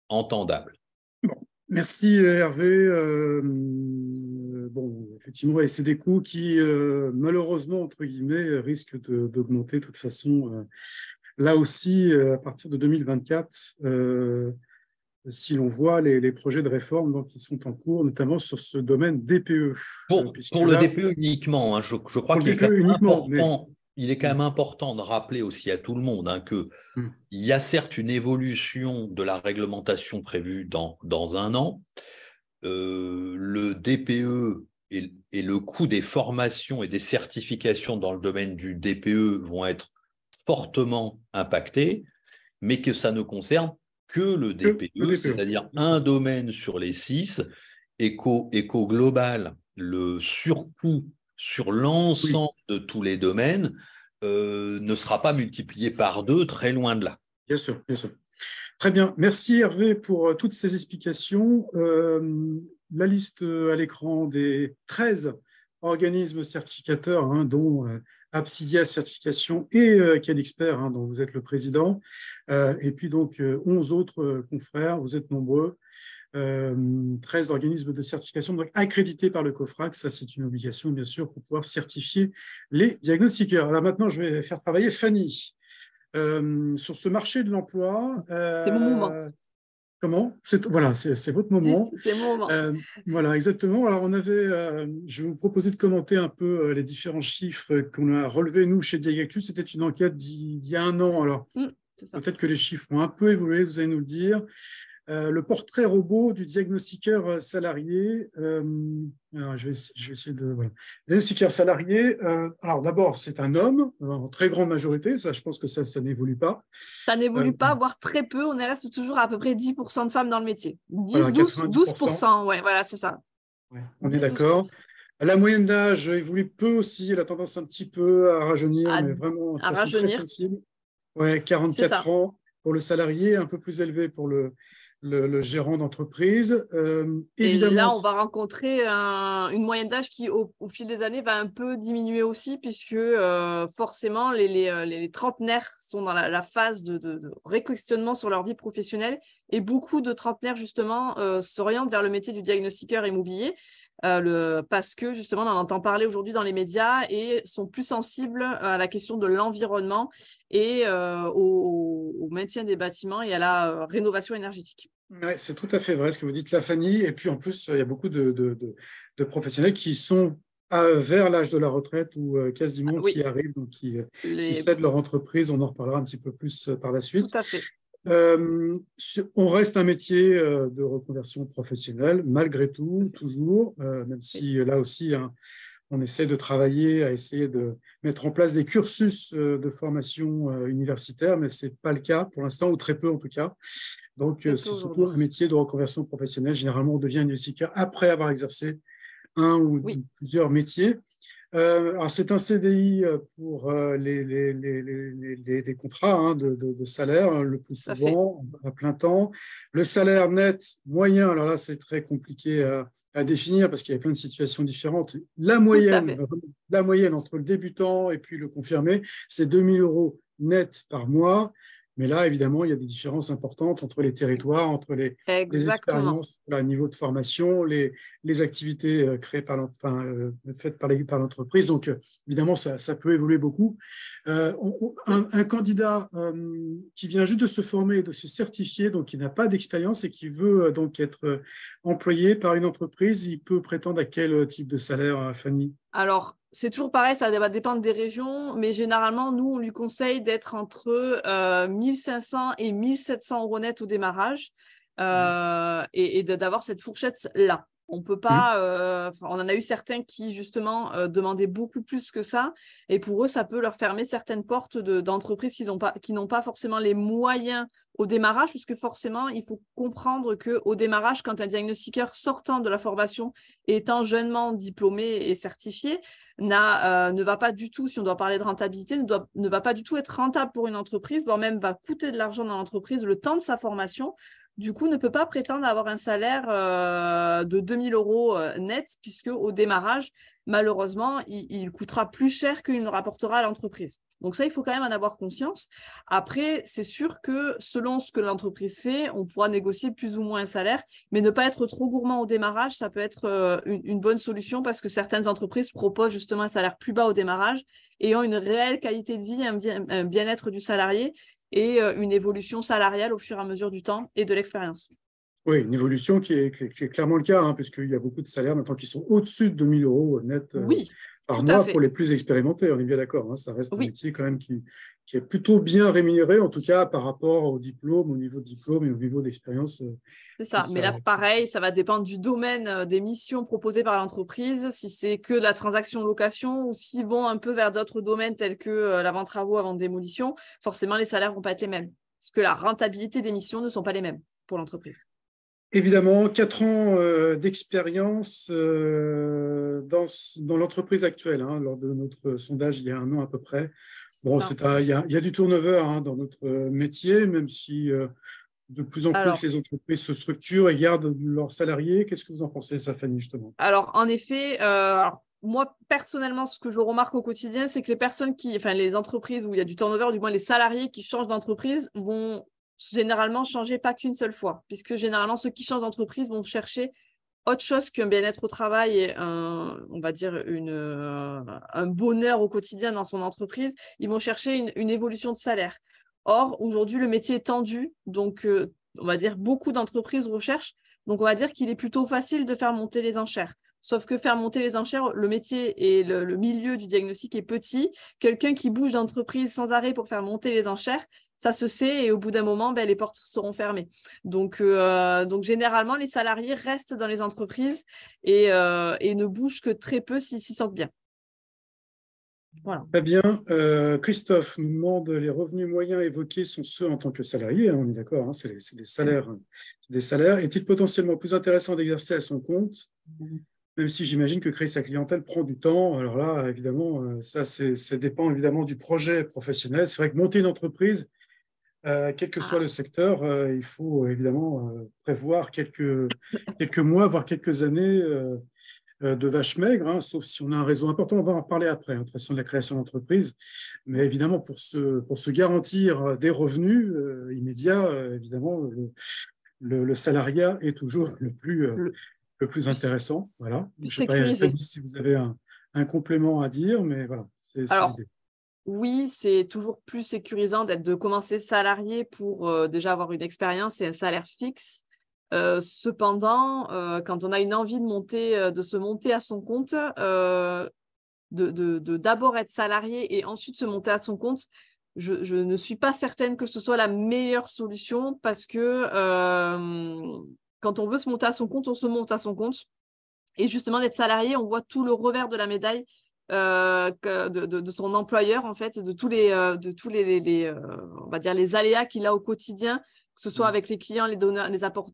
entendable. Bon, merci Hervé. Bon, effectivement, et c'est des coûts qui, malheureusement, entre guillemets, risquent d'augmenter de toute façon. Là aussi, à partir de 2024, si l'on voit les projets de réforme donc, qui sont en cours, notamment sur ce domaine DPE. Pour le DPE uniquement, hein, je crois qu'il est quand même important. Il est quand même important de rappeler aussi à tout le monde qu'il y a certes une évolution de la réglementation prévue dans un an. Le DPE et le coût des formations et des certifications dans le domaine du DPE vont être fortement impactés, mais que ça ne concerne que le DPE, c'est-à-dire un domaine sur les 6, et qu'au global, le surcoût sur l'ensemble de tous les domaines ne sera pas multiplié par 2, très loin de là. Bien sûr, bien sûr. Très bien. Merci Hervé pour toutes ces explications. La liste à l'écran des 13 organismes certificateurs, hein, dont Apsidia Certification et Calixpert, hein, dont vous êtes le président, et puis donc 11 autres confrères, vous êtes nombreux. 13 organismes de certification donc accrédités par le COFRAC. Ça, c'est une obligation, bien sûr, pour pouvoir certifier les diagnostiqueurs. Alors maintenant, je vais faire travailler Fanny. Sur ce marché de l'emploi. C'est mon moment. Comment? Voilà, c'est votre moment. C'est mon moment. Voilà, exactement. Alors, je vais vous proposer de commenter un peu les différents chiffres qu'on a relevés, nous, chez Diagactus. C'était une enquête d'il y a un an. Alors, peut-être que les chiffres ont un peu évolué, vous allez nous le dire. le portrait robot du diagnostiqueur salarié. Alors, je vais essayer de... Voilà. Diagnostiqueur salarié, alors d'abord, c'est un homme, en très grande majorité, ça, je pense que ça n'évolue pas. Ça n'évolue pas, voire très peu. On reste toujours à peu près 10% de femmes dans le métier. 10, Voilà, 12%, ouais, voilà, c'est ça. Ouais, on est d'accord. La moyenne d'âge évolue peu aussi, elle a tendance un petit peu à rajeunir, mais vraiment de façon très sensible. Ouais, 44 ans pour le salarié, un peu plus élevé pour le gérant d'entreprise. Et là, on va rencontrer une moyenne d'âge qui, au fil des années, va un peu diminuer aussi, puisque forcément, les trentenaires sont dans la phase de réquestionnement sur leur vie professionnelle, et beaucoup de trentenaires, justement, s'orientent vers le métier du diagnostiqueur immobilier, parce que, justement, on en entend parler aujourd'hui dans les médias et sont plus sensibles à la question de l'environnement et au maintien des bâtiments et à la rénovation énergétique. Ouais, c'est tout à fait vrai ce que vous dites là, Fanny. Et puis en plus, il y a beaucoup de professionnels qui sont vers l'âge de la retraite ou quasiment qui arrivent, donc qui cèdent leur entreprise. On en reparlera un petit peu plus par la suite. Tout à fait. On reste un métier de reconversion professionnelle, malgré tout, toujours, même si là aussi, on essaie de travailler à essayer de mettre en place des cursus de formation universitaire, mais ce n'est pas le cas pour l'instant, ou très peu en tout cas. Donc, c'est surtout un métier de reconversion professionnelle. Généralement, on devient diagnostiqueur après avoir exercé un ou plusieurs métiers. Alors, c'est un CDI pour les contrats de salaire, le plus souvent, à plein temps. Le salaire net moyen, alors là, c'est très compliqué à définir parce qu'il y a plein de situations différentes. La moyenne entre le débutant et puis le confirmé, c'est 2 000 € net par mois. Mais là, évidemment, il y a des différences importantes entre les territoires, entre les expériences, le niveau de formation, les activités faites par l'entreprise. Donc, évidemment, ça peut évoluer beaucoup. Un candidat qui vient juste de se former, de se certifier, donc qui n'a pas d'expérience et qui veut donc être employé par une entreprise, il peut prétendre à quel type de salaire, Fanny ? Alors, c'est toujours pareil, ça va dépendre des régions, mais généralement, nous, on lui conseille d'être entre 1 500 et 1 700 € net au démarrage et d'avoir cette fourchette-là. On peut pas, on en a eu certains qui, justement, demandaient beaucoup plus que ça, et pour eux, ça peut leur fermer certaines portes d'entreprises qui n'ont pas forcément les moyens au démarrage, puisque forcément, il faut comprendre qu'au démarrage, quand un diagnostiqueur sortant de la formation, étant jeunement diplômé et certifié, ne va pas du tout, si on doit parler de rentabilité, ne va pas du tout être rentable pour une entreprise, voire même va coûter de l'argent dans l'entreprise le temps de sa formation. Du coup, ne peut pas prétendre avoir un salaire de 2 000 € net, puisque au démarrage, malheureusement, il coûtera plus cher qu'il ne rapportera à l'entreprise. Donc ça, il faut quand même en avoir conscience. Après, c'est sûr que selon ce que l'entreprise fait, on pourra négocier plus ou moins un salaire, mais ne pas être trop gourmand au démarrage, ça peut être une bonne solution, parce que certaines entreprises proposent justement un salaire plus bas au démarrage et ont une réelle qualité de vie, un bien-être du salarié et une évolution salariale au fur et à mesure du temps et de l'expérience. Oui, une évolution qui est clairement le cas, puisqu'il y a beaucoup de salaires maintenant qui sont au-dessus de 2 000 € net par mois pour les plus expérimentés. On est bien d'accord, ça reste un métier quand même qui est plutôt bien rémunéré, en tout cas par rapport au diplôme, au niveau de diplôme et au niveau d'expérience. C'est ça, mais là, pareil, ça va dépendre du domaine des missions proposées par l'entreprise, si c'est que de la transaction-location ou s'ils vont un peu vers d'autres domaines tels que la vente travaux avant démolition, forcément, les salaires ne vont pas être les mêmes, parce que la rentabilité des missions ne sont pas les mêmes pour l'entreprise. Évidemment, 4 ans d'expérience dans l'entreprise actuelle. Lors de notre sondage, il y a 1 an à peu près. Bon, il y a du turnover dans notre métier, même si de plus en plus les entreprises se structurent et gardent leurs salariés. Qu'est-ce que vous en pensez, ça, Fanny, justement ? Alors, en effet, moi, personnellement, ce que je remarque au quotidien, c'est que les entreprises où il y a du turnover, ou du moins les salariés qui changent d'entreprise, vont généralement changer pas qu'une seule fois, puisque généralement ceux qui changent d'entreprise vont chercher autre chose qu'un bien-être au travail et on va dire un bonheur au quotidien dans son entreprise. Ils vont chercher une évolution de salaire. Or, aujourd'hui, le métier est tendu, donc on va dire beaucoup d'entreprises recherchent, donc on va dire qu'il est plutôt facile de faire monter les enchères. Sauf que faire monter les enchères, le métier et le milieu du diagnostic est petit. Quelqu'un qui bouge d'entreprise sans arrêt pour faire monter les enchères, ça se sait et au bout d'un moment, les portes seront fermées. Donc, généralement, les salariés restent dans les entreprises et ne bougent que très peu s'ils s'y sentent bien. Voilà. Très bien. Christophe nous demande les revenus moyens évoqués sont ceux en tant que salarié, on est d'accord, c'est des salaires. Des salaires. Est-il potentiellement plus intéressant d'exercer à son compte, même si j'imagine que créer sa clientèle prend du temps? Alors là, évidemment, ça dépend évidemment du projet professionnel. C'est vrai que monter une entreprise, quel que soit le secteur, il faut évidemment prévoir quelques mois, voire quelques années de vaches maigres, sauf si on a un réseau important. On va en reparler après, de toute façon, de la création d'entreprise. Mais évidemment, pour se garantir des revenus immédiats, évidemment, le salariat est toujours le plus intéressant. Voilà. Je ne sais pas si vous avez un complément à dire, mais voilà, c'est l'idée. Oui, c'est toujours plus sécurisant de commencer salarié pour déjà avoir une expérience et un salaire fixe. Cependant, quand on a une envie de se monter à son compte, d'abord être salarié et ensuite se monter à son compte, je ne suis pas certaine que ce soit la meilleure solution parce que quand on veut se monter à son compte, on se monte à son compte. Et justement, d'être salarié, on voit tout le revers de la médaille de son employeur, en fait, de tous les on va dire les aléas qu'il a au quotidien, que ce soit avec les clients, les donneurs, les apports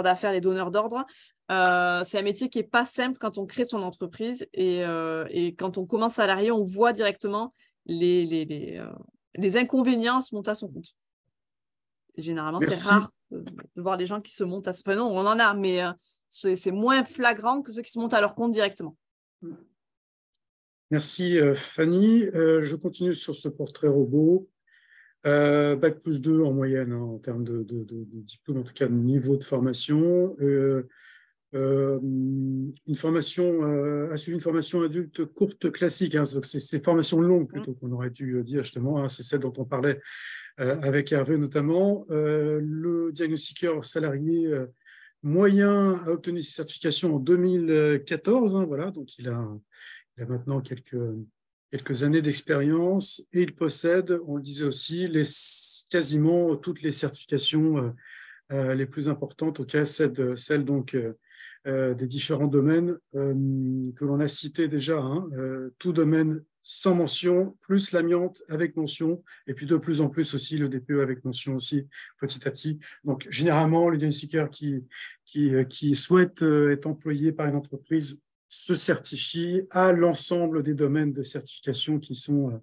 d'affaires, les donneurs d'ordre. C'est un métier qui n'est pas simple quand on crée son entreprise et quand on commence salarié, on voit directement les inconvénients se monter à son compte. Généralement, c'est rare de voir les gens qui se montent à son compte. Enfin, non, on en a, mais c'est moins flagrant que ceux qui se montent à leur compte directement. Merci Fanny. Je continue sur ce portrait robot. Bac plus 2 en moyenne en termes de diplôme, en tout cas de niveau de formation. Une formation, a suivi une formation adulte courte classique. Donc c'est formation longue plutôt qu'on aurait dû dire justement. C'est celle dont on parlait avec Hervé notamment. Le diagnostiqueur salarié moyen a obtenu ses certifications en 2014. Voilà, donc il a maintenant quelques années d'expérience et il possède, on le disait aussi, quasiment toutes les certifications les plus importantes, auxquelles celles donc des différents domaines que l'on a cités déjà, tout domaine sans mention, plus l'amiante avec mention, et puis de plus en plus aussi le DPE avec mention aussi, petit à petit. Donc, généralement, les diagnostiqueurs qui souhaitent être employés par une entreprise se certifient à l'ensemble des domaines de certification qui sont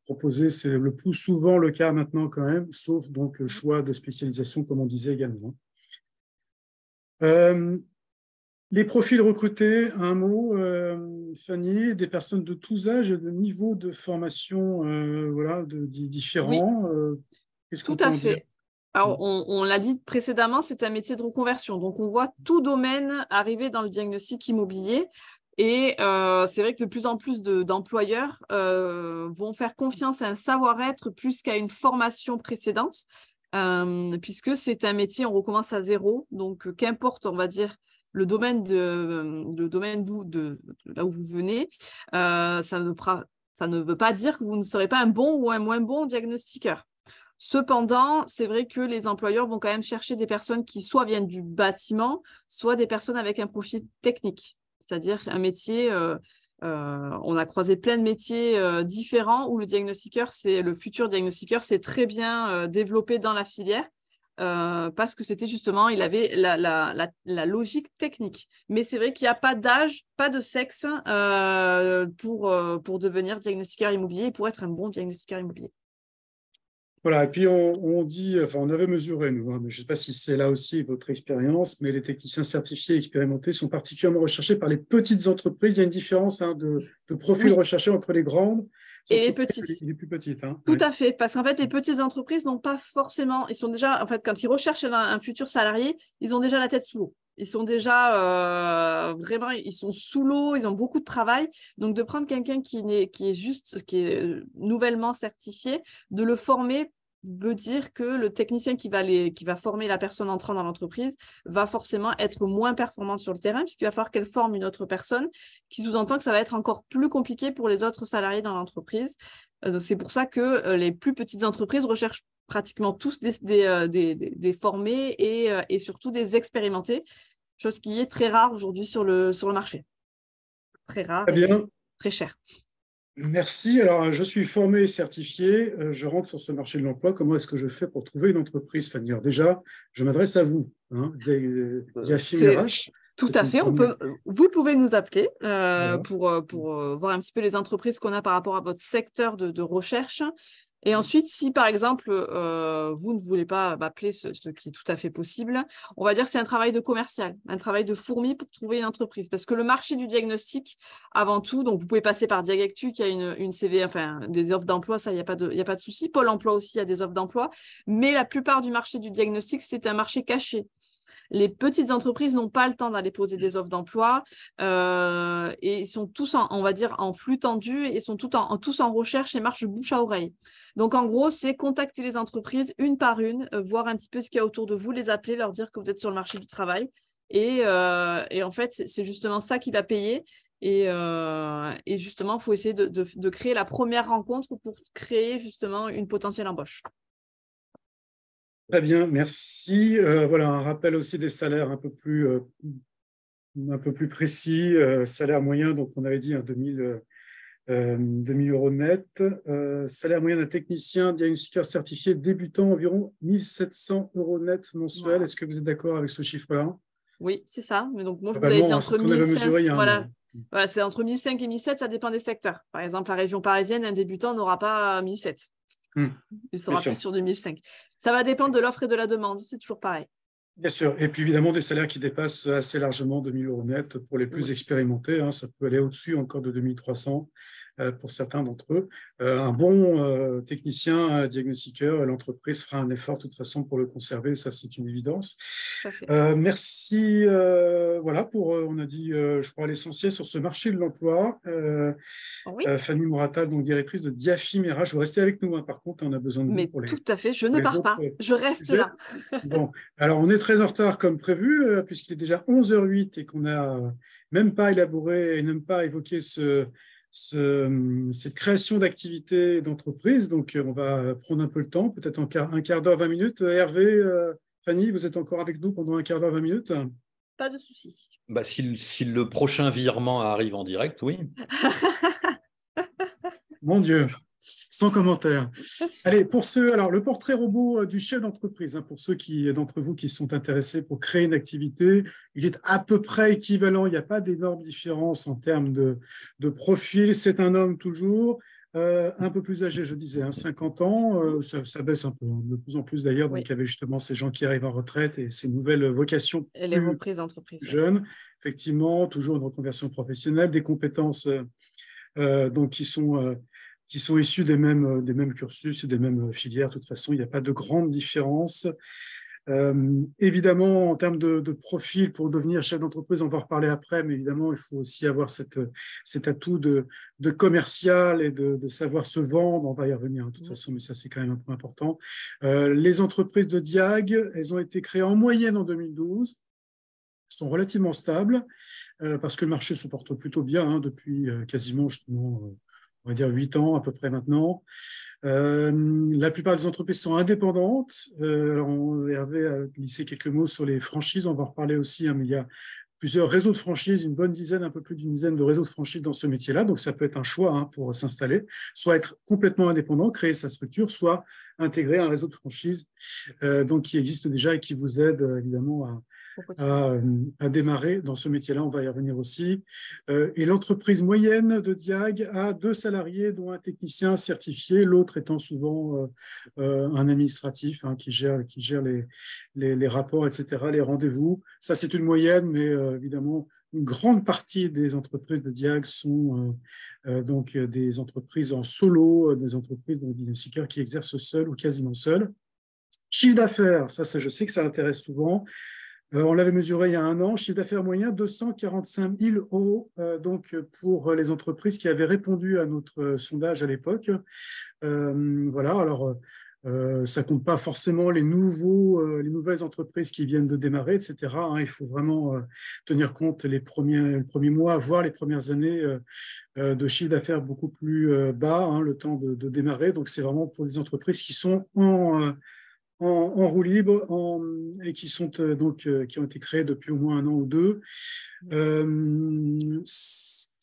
proposés. C'est le plus souvent le cas maintenant quand même, sauf donc le choix de spécialisation, comme on disait également. Les profils recrutés, un mot, Fanny, des personnes de tous âges et de niveaux de formation différents. Oui. Tout à fait. Alors, on l'a dit précédemment, c'est un métier de reconversion. Donc, on voit tout domaine arriver dans le diagnostic immobilier. Et c'est vrai que de plus en plus d'employeurs vont faire confiance à un savoir-être plus qu'à une formation précédente, puisque c'est un métier, on recommence à zéro. Donc, qu'importe, on va dire, le domaine de là où vous venez, ça ne veut pas dire que vous ne serez pas un bon ou un moins bon diagnostiqueur. Cependant, c'est vrai que les employeurs vont quand même chercher des personnes qui soit viennent du bâtiment, soit des personnes avec un profil technique, c'est-à-dire un métier, on a croisé plein de métiers différents où le futur diagnostiqueur s'est très bien développé dans la filière parce que c'était justement, il avait la logique technique. Mais c'est vrai qu'il n'y a pas d'âge, pas de sexe pour devenir diagnostiqueur immobilier et pour être un bon diagnostiqueur immobilier. Voilà, et puis on avait mesuré, nous, mais je ne sais pas si c'est là aussi votre expérience, mais les techniciens certifiés et expérimentés sont particulièrement recherchés par les petites entreprises. Il y a une différence de profil recherché entre les grandes et les petites. Les plus petites. Tout à fait, parce qu'en fait, les petites entreprises n'ont pas forcément, ils sont déjà, en fait, quand ils recherchent un futur salarié, ils ont déjà la tête sous l'eau. Ils sont déjà vraiment, ils sont sous l'eau, ils ont beaucoup de travail. Donc, de prendre quelqu'un qui est nouvellement certifié, de le former veut dire que le technicien qui va former la personne entrant dans l'entreprise va forcément être moins performante sur le terrain, puisqu'il va falloir qu'elle forme une autre personne, qui sous-entend que ça va être encore plus compliqué pour les autres salariés dans l'entreprise. C'est pour ça que les plus petites entreprises recherchent pratiquement tous des formés et surtout des expérimentés, chose qui est très rare aujourd'hui sur le marché. Très rare Très bien. Et très cher. Merci. Alors, je suis formé et certifié. Je rentre sur ce marché de l'emploi. Comment est-ce que je fais pour trouver une entreprise, Fanny? Alors déjà, je m'adresse à vous, Diafim RH. Tout à fait. Vous pouvez nous appeler pour voir un petit peu les entreprises qu'on a par rapport à votre secteur de recherche. Et ensuite, si par exemple, vous ne voulez pas m'appeler, ce qui est tout à fait possible, on va dire que c'est un travail de commercial, un travail de fourmi pour trouver une entreprise. Parce que le marché du diagnostic, avant tout, donc vous pouvez passer par Diagactu qui a une CV, enfin des offres d'emploi, ça, il n'y a pas de souci. Pôle emploi aussi a des offres d'emploi. Mais la plupart du marché du diagnostic, c'est un marché caché. Les petites entreprises n'ont pas le temps d'aller poser des offres d'emploi et ils sont tous, on va dire, en flux tendu et sont tous en recherche et marchent de bouche à oreille. Donc, en gros, c'est contacter les entreprises une par une, voir un petit peu ce qu'il y a autour de vous, les appeler, leur dire que vous êtes sur le marché du travail. Et en fait, c'est justement ça qui va payer. Et justement, il faut essayer de créer la première rencontre pour créer justement une potentielle embauche. Très bien, merci. Voilà, un rappel aussi des salaires un peu plus précis. Salaire moyen, donc on avait dit 2000 € net. Salaire moyen d'un technicien diagnostiqueur certifié débutant, environ 1 700 € net mensuel. Voilà. Est-ce que vous êtes d'accord avec ce chiffre-là? Oui, c'est ça. Mais donc, moi, je vous avais dit entre 1500, voilà, c'est entre 1005 et 1007, ça dépend des secteurs. Par exemple, la région parisienne, un débutant n'aura pas 1007. Il sera plus sur 2005. Ça va dépendre de l'offre et de la demande, c'est toujours pareil. Bien sûr. Et puis évidemment, des salaires qui dépassent assez largement 2 000 € net pour les plus expérimentés. Ça peut aller au-dessus encore de 2 300 pour certains d'entre eux. Un bon technicien, diagnostiqueur, l'entreprise fera un effort de toute façon pour le conserver. Ça, c'est une évidence. Merci. Voilà, on a dit, je crois, l'essentiel sur ce marché de l'emploi. Fanny Mouratal, donc directrice de Diafim RH. Vous restez avec nous, par contre, on a besoin de vous pour les. Tout à fait, je ne pars pas, je reste là. Bon, alors on est très en retard comme prévu, puisqu'il est déjà 11h08 et qu'on n'a même pas élaboré et même pas évoqué cette création d'activité d'entreprise. Donc, on va prendre un peu le temps, peut-être un quart d'heure, 20 minutes. Hervé, Fanny, vous êtes encore avec nous pendant un quart d'heure, 20 minutes? Pas de souci. Si le prochain virement arrive en direct, oui. Mon Dieu, sans commentaire. Allez, alors le portrait robot du chef d'entreprise, pour ceux d'entre vous qui sont intéressés pour créer une activité, il est à peu près équivalent, il n'y a pas d'énorme différence en termes de profil. C'est un homme toujours, un peu plus âgé, je disais, 50 ans, ça baisse un peu, de plus en plus d'ailleurs, donc il y avait justement ces gens qui arrivent en retraite et ces nouvelles vocations et les reprises d'entreprise jeunes, effectivement, toujours une reconversion professionnelle, des compétences donc qui sont issus des mêmes cursus et des mêmes filières. De toute façon, il n'y a pas de grande différence. Évidemment, en termes de profil pour devenir chef d'entreprise, on va en reparler après, mais évidemment, il faut aussi avoir cet atout de commercial et de savoir se vendre. On va y revenir de toute façon, mais ça, c'est quand même un point important. Les entreprises de Diag, elles ont été créées en moyenne en 2012, sont relativement stables, parce que le marché se porte plutôt bien depuis quasiment, justement, on va dire 8 ans à peu près maintenant. La plupart des entreprises sont indépendantes. Hervé a glissé quelques mots sur les franchises, on va en reparler aussi, mais il y a plusieurs réseaux de franchises, une bonne dizaine, un peu plus d'une dizaine de réseaux de franchises dans ce métier-là. Donc, ça peut être un choix pour s'installer, soit être complètement indépendant, créer sa structure, soit intégrer un réseau de franchises donc qui existe déjà et qui vous aide évidemment à démarrer dans ce métier-là. On va y revenir aussi. Et l'entreprise moyenne de Diag a 2 salariés, dont un technicien certifié, l'autre étant souvent un administratif qui gère les rapports, etc., les rendez-vous. Ça, c'est une moyenne, mais évidemment, une grande partie des entreprises de Diag sont donc des entreprises en solo, des entreprises de diagnostiqueurs qui exercent seuls ou quasiment seuls. Chiffre d'affaires, ça, je sais que ça intéresse souvent. On l'avait mesuré il y a 1 an, chiffre d'affaires moyen 245 000 € donc pour les entreprises qui avaient répondu à notre sondage à l'époque. Voilà, alors Ça ne compte pas forcément les nouvelles entreprises qui viennent de démarrer, etc. Il faut vraiment tenir compte les premiers mois, voire les premières années de chiffre d'affaires beaucoup plus bas, le temps de démarrer. Donc, c'est vraiment pour les entreprises qui sont en roue libre et qui ont été créées depuis au moins 1 an ou 2.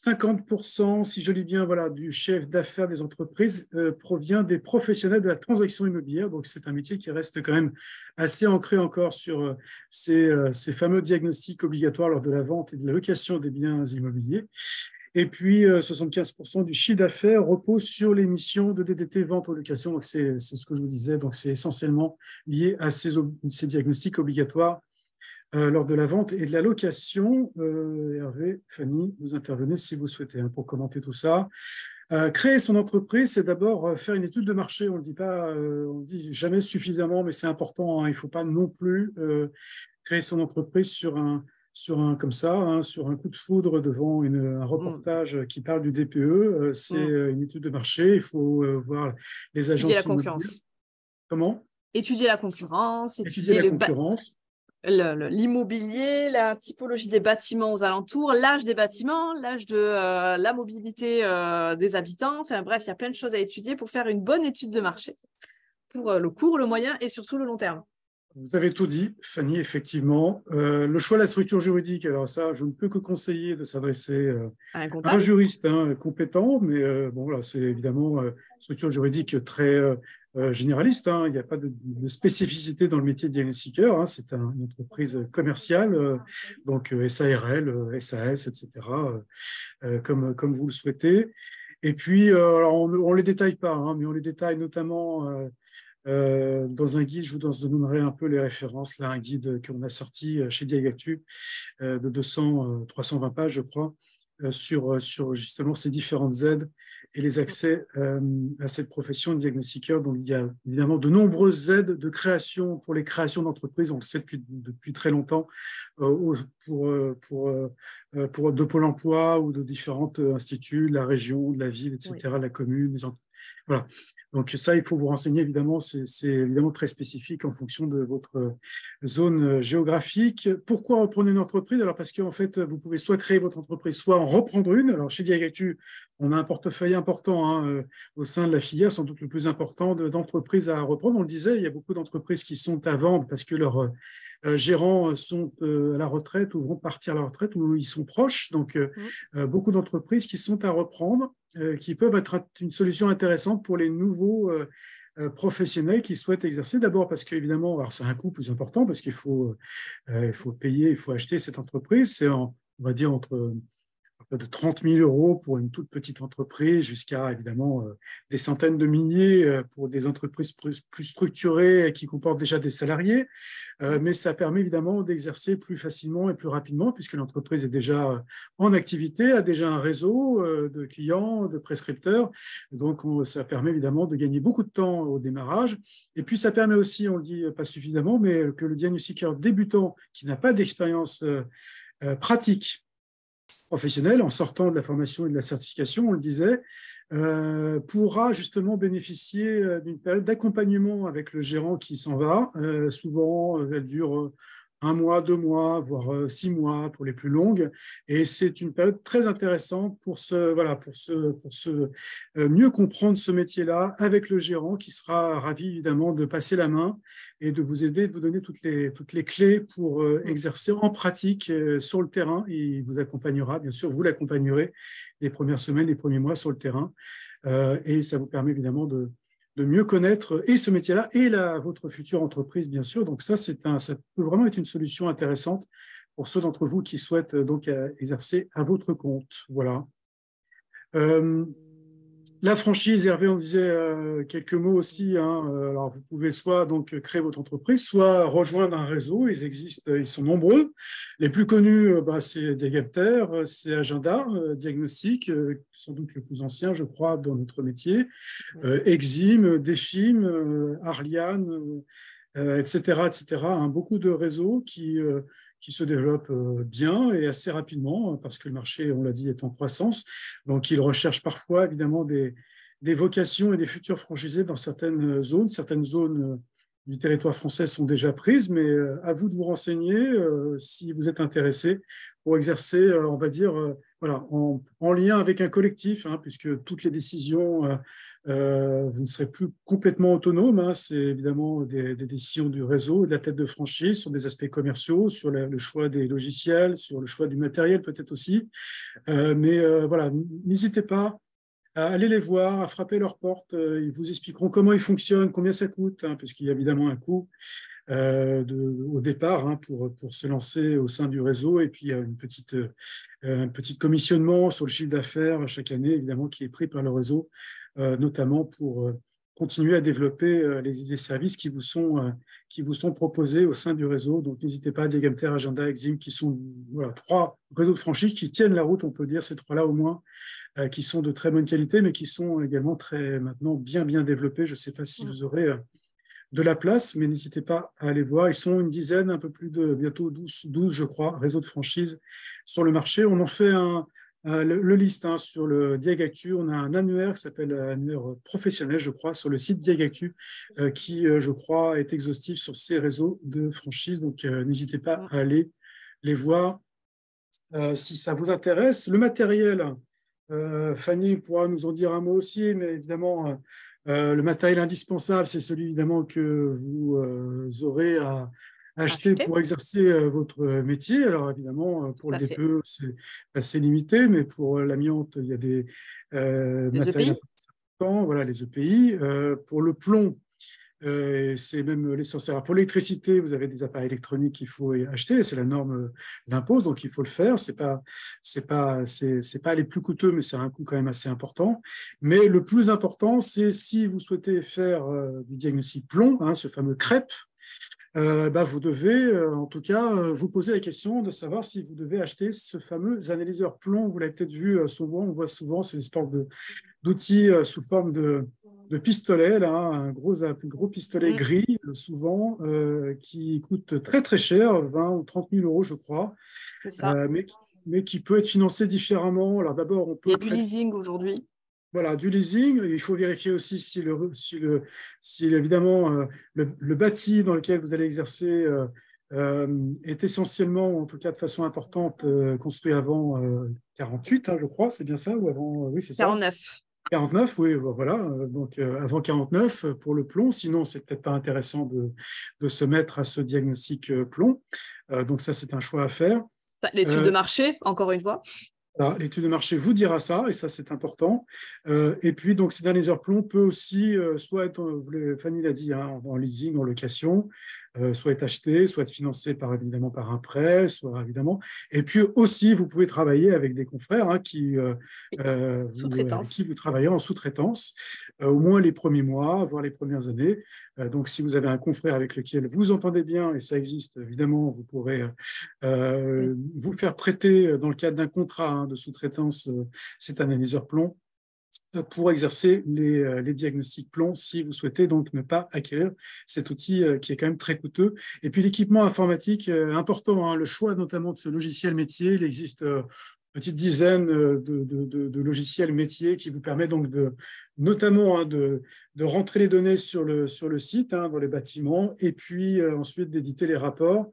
50%, si je lis bien, voilà, du chiffre d'affaires des entreprises provient des professionnels de la transaction immobilière. Donc, c'est un métier qui reste quand même assez ancré encore sur ces fameux diagnostics obligatoires lors de la vente et de la location des biens immobiliers. Et puis, 75% du chiffre d'affaires repose sur les missions de DDT, vente ou location. Donc, c'est ce que je vous disais. Donc, c'est essentiellement lié à ces diagnostics obligatoires lors de la vente et de la location. Hervé, Fanny, vous intervenez si vous souhaitez pour commenter tout ça. Créer son entreprise, c'est d'abord faire une étude de marché. On le dit jamais suffisamment, mais c'est important. Il ne faut pas non plus créer son entreprise sur un coup de foudre devant un reportage qui parle du DPE. C'est une étude de marché. Il faut voir les agences immobilières. Étudier la concurrence. Comment ? Étudier la concurrence. Étudier la concurrence. L'immobilier, la typologie des bâtiments aux alentours, l'âge des bâtiments, l'âge de la mobilité des habitants. Enfin bref, il y a plein de choses à étudier pour faire une bonne étude de marché pour le court, le moyen et surtout le long terme. Vous avez tout dit, Fanny, effectivement. Le choix de la structure juridique, alors ça, je ne peux que conseiller de s'adresser à un juriste compétent, mais bon, là, c'est évidemment une structure juridique très généraliste. Il n'y a pas de spécificité dans le métier de diagnostiqueur. C'est une entreprise commerciale, donc SARL, SAS, etc., comme vous le souhaitez. Et puis, alors, on ne les détaille pas, mais on les détaille notamment dans un guide. Je vous donnerai un peu les références. Là, un guide qu'on a sorti chez Diagactu de 320 pages, je crois, sur justement ces différentes aides et les accès à cette profession de diagnostiqueur. Donc, il y a évidemment de nombreuses aides de création pour les créations d'entreprises. On le sait depuis très longtemps de Pôle emploi ou de différents instituts, de la région, de la ville, etc., oui. La commune, voilà. Donc ça, il faut vous renseigner, évidemment, c'est évidemment très spécifique en fonction de votre zone géographique. Pourquoi reprendre une entreprise? Alors parce qu'en fait, vous pouvez soit créer votre entreprise, soit en reprendre une. Alors chez Diagactu, on a un portefeuille important au sein de la filière, sans doute le plus important d'entreprises à reprendre. On le disait, il y a beaucoup d'entreprises qui sont à vendre parce que leurs gérants sont à la retraite ou vont partir à la retraite ou ils sont proches. Donc, beaucoup d'entreprises qui sont à reprendre, qui peuvent être une solution intéressante pour les nouveaux professionnels qui souhaitent exercer. D'abord parce qu'évidemment, c'est un coût plus important parce qu'il faut payer, il faut acheter cette entreprise. C'est, on va dire, entre de 30 000 € pour une toute petite entreprise jusqu'à évidemment des centaines de milliers pour des entreprises plus structurées qui comportent déjà des salariés. Mais ça permet évidemment d'exercer plus facilement et plus rapidement puisque l'entreprise est déjà en activité, a déjà un réseau de clients, de prescripteurs. Donc, ça permet évidemment de gagner beaucoup de temps au démarrage. Et puis, ça permet aussi, on le dit pas suffisamment, mais que le diagnostiqueur débutant qui n'a pas d'expérience pratique professionnel, en sortant de la formation et de la certification, on le disait, pourra justement bénéficier d'une période d'accompagnement avec le gérant qui s'en va. Souvent, elle dure 1 mois, 2 mois, voire 6 mois pour les plus longues. Et c'est une période très intéressante pour mieux comprendre ce métier-là avec le gérant qui sera ravi évidemment de passer la main et de vous aider, de vous donner toutes les clés pour exercer en pratique sur le terrain. Il vous accompagnera, bien sûr, vous l'accompagnerez les premières semaines, les premiers mois sur le terrain. Et ça vous permet évidemment de mieux connaître et ce métier-là et votre future entreprise, bien sûr. Donc ça peut vraiment être une solution intéressante pour ceux d'entre vous qui souhaitent donc exercer à votre compte. Voilà. La franchise, Hervé, on disait quelques mots aussi. Alors, vous pouvez soit donc créer votre entreprise, soit rejoindre un réseau. Ils existent, ils sont nombreux. Les plus connus, c'est Diagapter, c'est Agenda Diagnostic, sans doute le plus ancien, je crois, dans notre métier. Exim, Defim, Arliane, etc., etc. Beaucoup de réseaux qui se développent bien et assez rapidement parce que le marché, on l'a dit, est en croissance. Donc, ils recherchent parfois, évidemment, des des vocations et des futurs franchisés dans certaines zones. Certaines zones du territoire français sont déjà prises, mais à vous de vous renseigner si vous êtes intéressé pour exercer, on va dire, voilà, en lien avec un collectif, hein, puisque toutes les décisions, vous ne serez plus complètement autonome. Hein, c'est évidemment des décisions du réseau, de la tête de franchise, sur des aspects commerciaux, sur le choix des logiciels, sur le choix du matériel peut-être aussi. Mais voilà, n'hésitez pas à aller les voir, à frapper leurs portes. Ils vous expliqueront comment ils fonctionnent, combien ça coûte, hein, puisqu'il y a évidemment un coût au départ, hein, pour se lancer au sein du réseau. Et puis, il y a un petit commissionnement sur le chiffre d'affaires chaque année, évidemment, qui est pris par le réseau, notamment pour continuer à développer les services qui vous sont proposés au sein du réseau. Donc, n'hésitez pas, Diagamter, Agenda, Exim, qui sont voilà, 3 réseaux de franchise qui tiennent la route, on peut dire, ces 3-là au moins, qui sont de très bonne qualité, mais qui sont également maintenant bien développés. Je ne sais pas si vous aurez de la place, mais n'hésitez pas à aller voir. Ils sont une dizaine, un peu plus de bientôt 12 je crois, réseaux de franchise sur le marché. On en fait le liste, hein, sur le Diagactu. On a un annuaire qui s'appelle annuaire professionnel, je crois, sur le site Diagactu, qui, je crois, est exhaustif sur ces réseaux de franchise. Donc, n'hésitez pas à aller les voir si ça vous intéresse. Le matériel, Fanny pourra nous en dire un mot aussi, mais évidemment, le matériel indispensable, c'est celui évidemment que vous aurez à acheter pour exercer votre métier. Alors évidemment, pour le DPE, c'est assez limité, mais pour l'amiante, il y a des matériels importants, voilà, les EPI. Pour le plomb, c'est même l'essentiel. Pour l'électricité, vous avez des appareils électroniques qu'il faut acheter, c'est la norme l'impose, donc il faut le faire. C'est pas les plus coûteux, mais c'est un coût quand même assez important. Mais le plus important, c'est si vous souhaitez faire du diagnostic plomb, hein, ce fameux CREP, vous devez en tout cas vous poser la question de savoir si vous devez acheter ce fameux analyseur plomb. Vous l'avez peut-être vu souvent, on voit souvent, c'est une sorte d'outil sous forme de pistolet, là, un gros pistolet gris, souvent, qui coûte très très cher, 20 ou 30 000 euros, je crois, mais qui peut être financé différemment. Alors d'abord, on peut... Il y a du leasing aujourd'hui. Voilà, du leasing. Il faut vérifier aussi si évidemment, le bâti dans lequel vous allez exercer est essentiellement, en tout cas de façon importante, construit avant 48, hein, je crois, c'est bien ça, ou avant, oui, c'est ça. 49. 49, oui, voilà, donc avant 49 pour le plomb, sinon c'est peut-être pas intéressant de se mettre à ce diagnostic plomb, donc ça c'est un choix à faire. L'étude de marché, encore une fois. Voilà, l'étude de marché vous dira ça, et ça c'est important. Et puis donc cet analyseur plomb peut aussi soit être, Fanny l'a dit, hein, en leasing, en location, soit être acheté, soit être financé évidemment par un prêt, soit évidemment. Et puis aussi, vous pouvez travailler avec des confrères, hein, qui vous travaillez en sous-traitance, au moins les premiers mois, voire les premières années. Donc, si vous avez un confrère avec lequel vous entendez bien, et ça existe évidemment, vous pourrez vous faire prêter dans le cadre d'un contrat, hein, de sous-traitance cet analyseur plomb, pour exercer les diagnostics plomb, si vous souhaitez donc ne pas acquérir cet outil qui est quand même très coûteux. Et puis l'équipement informatique, important, hein, le choix notamment de ce logiciel métier. Il existe une petite dizaine de logiciels métiers qui vous permettent donc notamment, hein, de rentrer les données sur le site, hein, dans les bâtiments, et puis ensuite d'éditer les rapports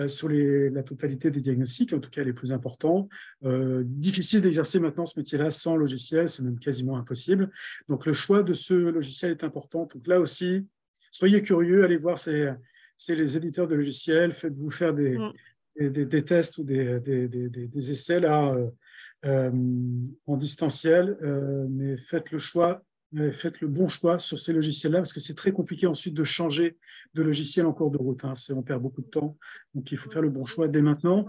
sur la totalité des diagnostics, en tout cas les plus importants. Difficile d'exercer maintenant ce métier-là sans logiciel, c'est même quasiment impossible. Donc le choix de ce logiciel est important. Donc là aussi, soyez curieux, allez voir c'est les éditeurs de logiciels, faites-vous faire des tests ou des essais là, en distanciel, mais faites le bon choix sur ces logiciels-là, parce que c'est très compliqué ensuite de changer de logiciel en cours de route, hein. On perd beaucoup de temps, donc il faut faire le bon choix dès maintenant.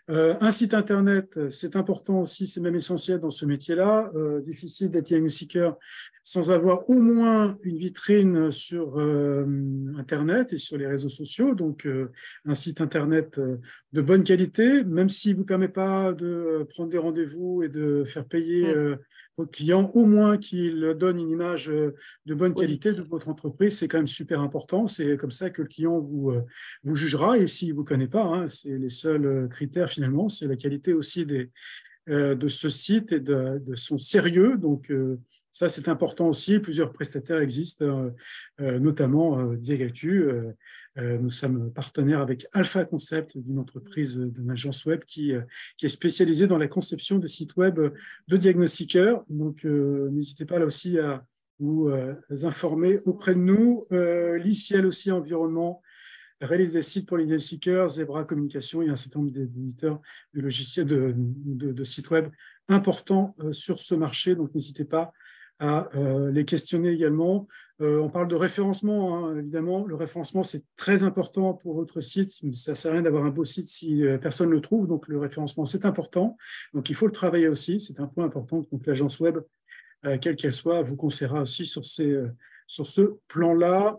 Un site internet, c'est important aussi, c'est même essentiel dans ce métier-là. Difficile d'être diagnostiqueur sans avoir au moins une vitrine sur internet et sur les réseaux sociaux, donc un site internet de bonne qualité, même s'il ne vous permet pas de prendre des rendez-vous et de faire payer votre client, au moins qu'il donne une image de bonne qualité de votre entreprise. C'est quand même super important. C'est comme ça que le client vous jugera. Et s'il ne vous connaît pas, hein, c'est les seuls critères finalement, c'est la qualité aussi de ce site et de son sérieux. Donc, Ça, c'est important aussi. Plusieurs prestataires existent, notamment Diagactu. Nous sommes partenaires avec Alpha Concept, d'une entreprise, d'une agence web qui est spécialisée dans la conception de sites web de diagnostiqueurs. Donc, n'hésitez pas là aussi à vous informer auprès de nous. Liciel aussi, environnement, réalise des sites pour les diagnostiqueurs, Zebra Communication, il y a un certain nombre d'éditeurs de logiciels, de sites web importants sur ce marché, donc n'hésitez pas à les questionner également. On parle de référencement, hein, évidemment. Le référencement, c'est très important pour votre site. Ça ne sert à rien d'avoir un beau site si personne ne le trouve. Donc, le référencement, c'est important. Donc, il faut le travailler aussi. C'est un point important. Donc, l'agence web, quelle qu'elle soit, vous conseillera aussi sur ce plan-là.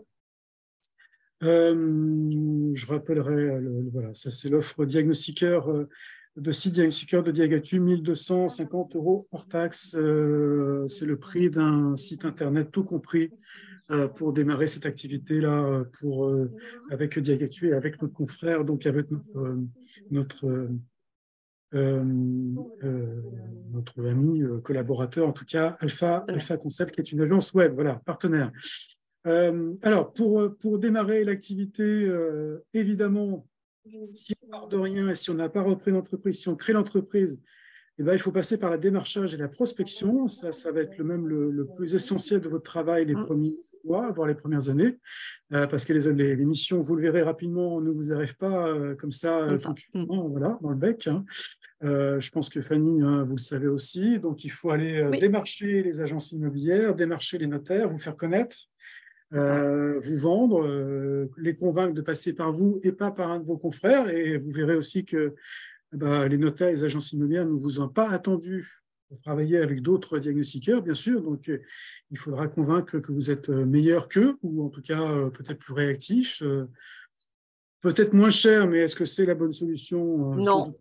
Je rappellerai, voilà, ça c'est l'offre diagnostiqueur de site diagnostiqueur de Diagactu, 1 250 € hors taxe. C'est le prix d'un site internet tout compris pour démarrer cette activité-là avec Diagactu et avec notre confrère, donc avec notre ami collaborateur, en tout cas Alpha Concept, qui est une agence web, voilà, partenaire. Alors, pour démarrer l'activité, évidemment, si on part de rien et si on n'a pas repris l'entreprise, si on crée l'entreprise, eh ben, il faut passer par la démarchage et la prospection. Ça va être le plus essentiel de votre travail les premiers mois, voire les premières années, parce que les missions, vous le verrez rapidement, ne vous arrivent pas comme ça, voilà, dans le bec. Hein. Je pense que Fanny, vous le savez aussi. Donc, il faut aller démarcher les agences immobilières, démarcher les notaires, vous faire connaître. Vous vendre, les convaincre de passer par vous et pas par un de vos confrères, et vous verrez aussi que les notaires et les agences immobilières ne vous ont pas attendu pour travailler avec d'autres diagnostiqueurs, bien sûr, donc il faudra convaincre que vous êtes meilleur qu'eux, ou en tout cas peut-être plus réactif, peut-être moins cher, mais est-ce que c'est la bonne solution? Non.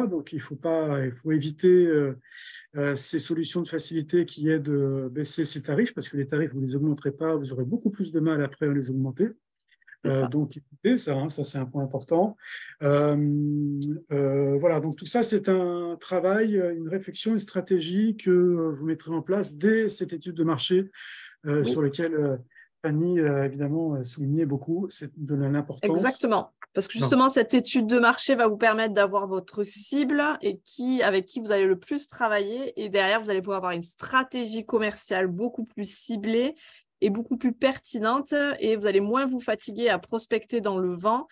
Donc il faut éviter ces solutions de facilité qui est de baisser ces tarifs, parce que les tarifs, vous ne les augmenterez pas, vous aurez beaucoup plus de mal après à les augmenter. Donc, écoutez, ça c'est un point important. Voilà, donc tout ça, c'est un travail, une réflexion, une stratégie que vous mettrez en place dès cette étude de marché sur laquelle Fanny, évidemment, soulignait beaucoup, c'est de l'importance. Exactement. Parce que justement, cette étude de marché va vous permettre d'avoir votre cible et avec qui vous allez le plus travailler. Et derrière, vous allez pouvoir avoir une stratégie commerciale beaucoup plus ciblée et beaucoup plus pertinente. Et vous allez moins vous fatiguer à prospecter dans le vent.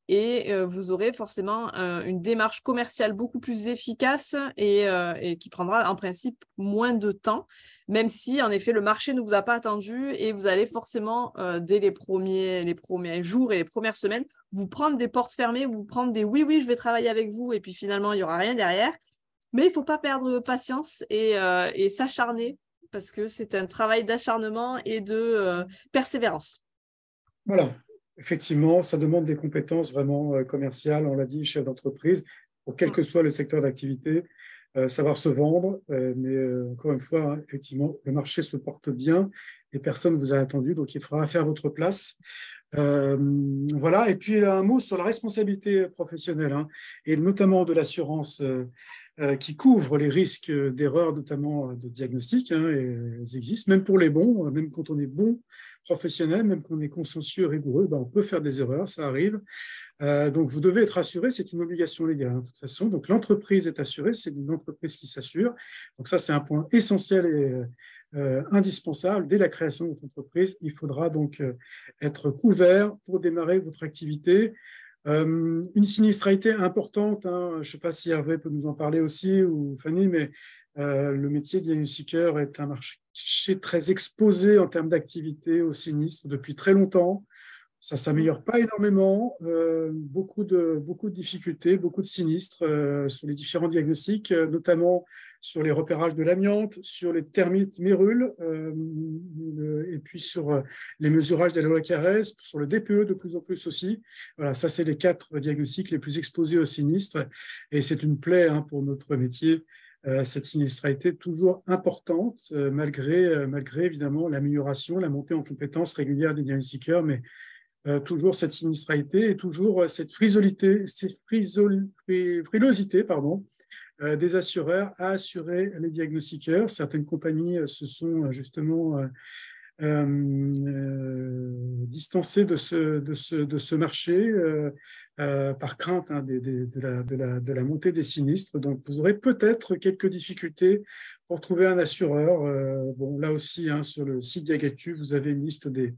Et vous aurez forcément une démarche commerciale beaucoup plus efficace et qui prendra en principe moins de temps, même si en effet le marché ne vous a pas attendu et vous allez forcément dès les premiers jours et les premières semaines vous prendre des portes fermées, vous prendre des oui je vais travailler avec vous et puis finalement il n'y aura rien derrière. Mais il ne faut pas perdre patience et s'acharner parce que c'est un travail d'acharnement et de persévérance. Voilà. Effectivement, ça demande des compétences vraiment commerciales, on l'a dit, chef d'entreprise, pour quel que soit le secteur d'activité, savoir se vendre. Mais encore une fois, hein, effectivement, le marché se porte bien et personne ne vous a attendu, donc il faudra faire votre place. Voilà, et puis un mot sur la responsabilité professionnelle, hein, et notamment de l'assurance qui couvre les risques d'erreurs, notamment de diagnostic, hein, et elles existent, même pour les bons, même quand on est bon professionnel, même quand on est consciencieux, rigoureux, on peut faire des erreurs, ça arrive. Donc vous devez être assuré, c'est une obligation légale, hein, de toute façon. Donc l'entreprise est assurée, c'est une entreprise qui s'assure. Donc ça, c'est un point essentiel et indispensable. Dès la création de votre entreprise, il faudra donc être couvert pour démarrer votre activité. Une sinistralité importante, hein, je ne sais pas si Hervé peut nous en parler aussi, ou Fanny, mais le métier de diagnostiqueur est un marché très exposé en termes d'activité au sinistre depuis très longtemps. Ça ne s'améliore pas énormément, beaucoup de difficultés, beaucoup de sinistres sur les différents diagnostics, notamment sur les repérages de l'amiante, sur les termites mérules, et puis sur les mesurages des lois Carrez, sur le DPE de plus en plus aussi. Voilà, ça, c'est les 4 diagnostics les plus exposés aux sinistres, et c'est une plaie, hein, pour notre métier. Cette sinistralité toujours importante, malgré évidemment l'amélioration, la montée en compétences régulière des diagnostiqueurs, mais toujours cette sinistralité et toujours cette frilosité des assureurs à assurer les diagnostiqueurs. Certaines compagnies se sont justement distancées de ce marché par crainte de la montée des sinistres. Donc, vous aurez peut-être quelques difficultés pour trouver un assureur. Bon, là aussi, sur le site Diagactu, vous avez une liste des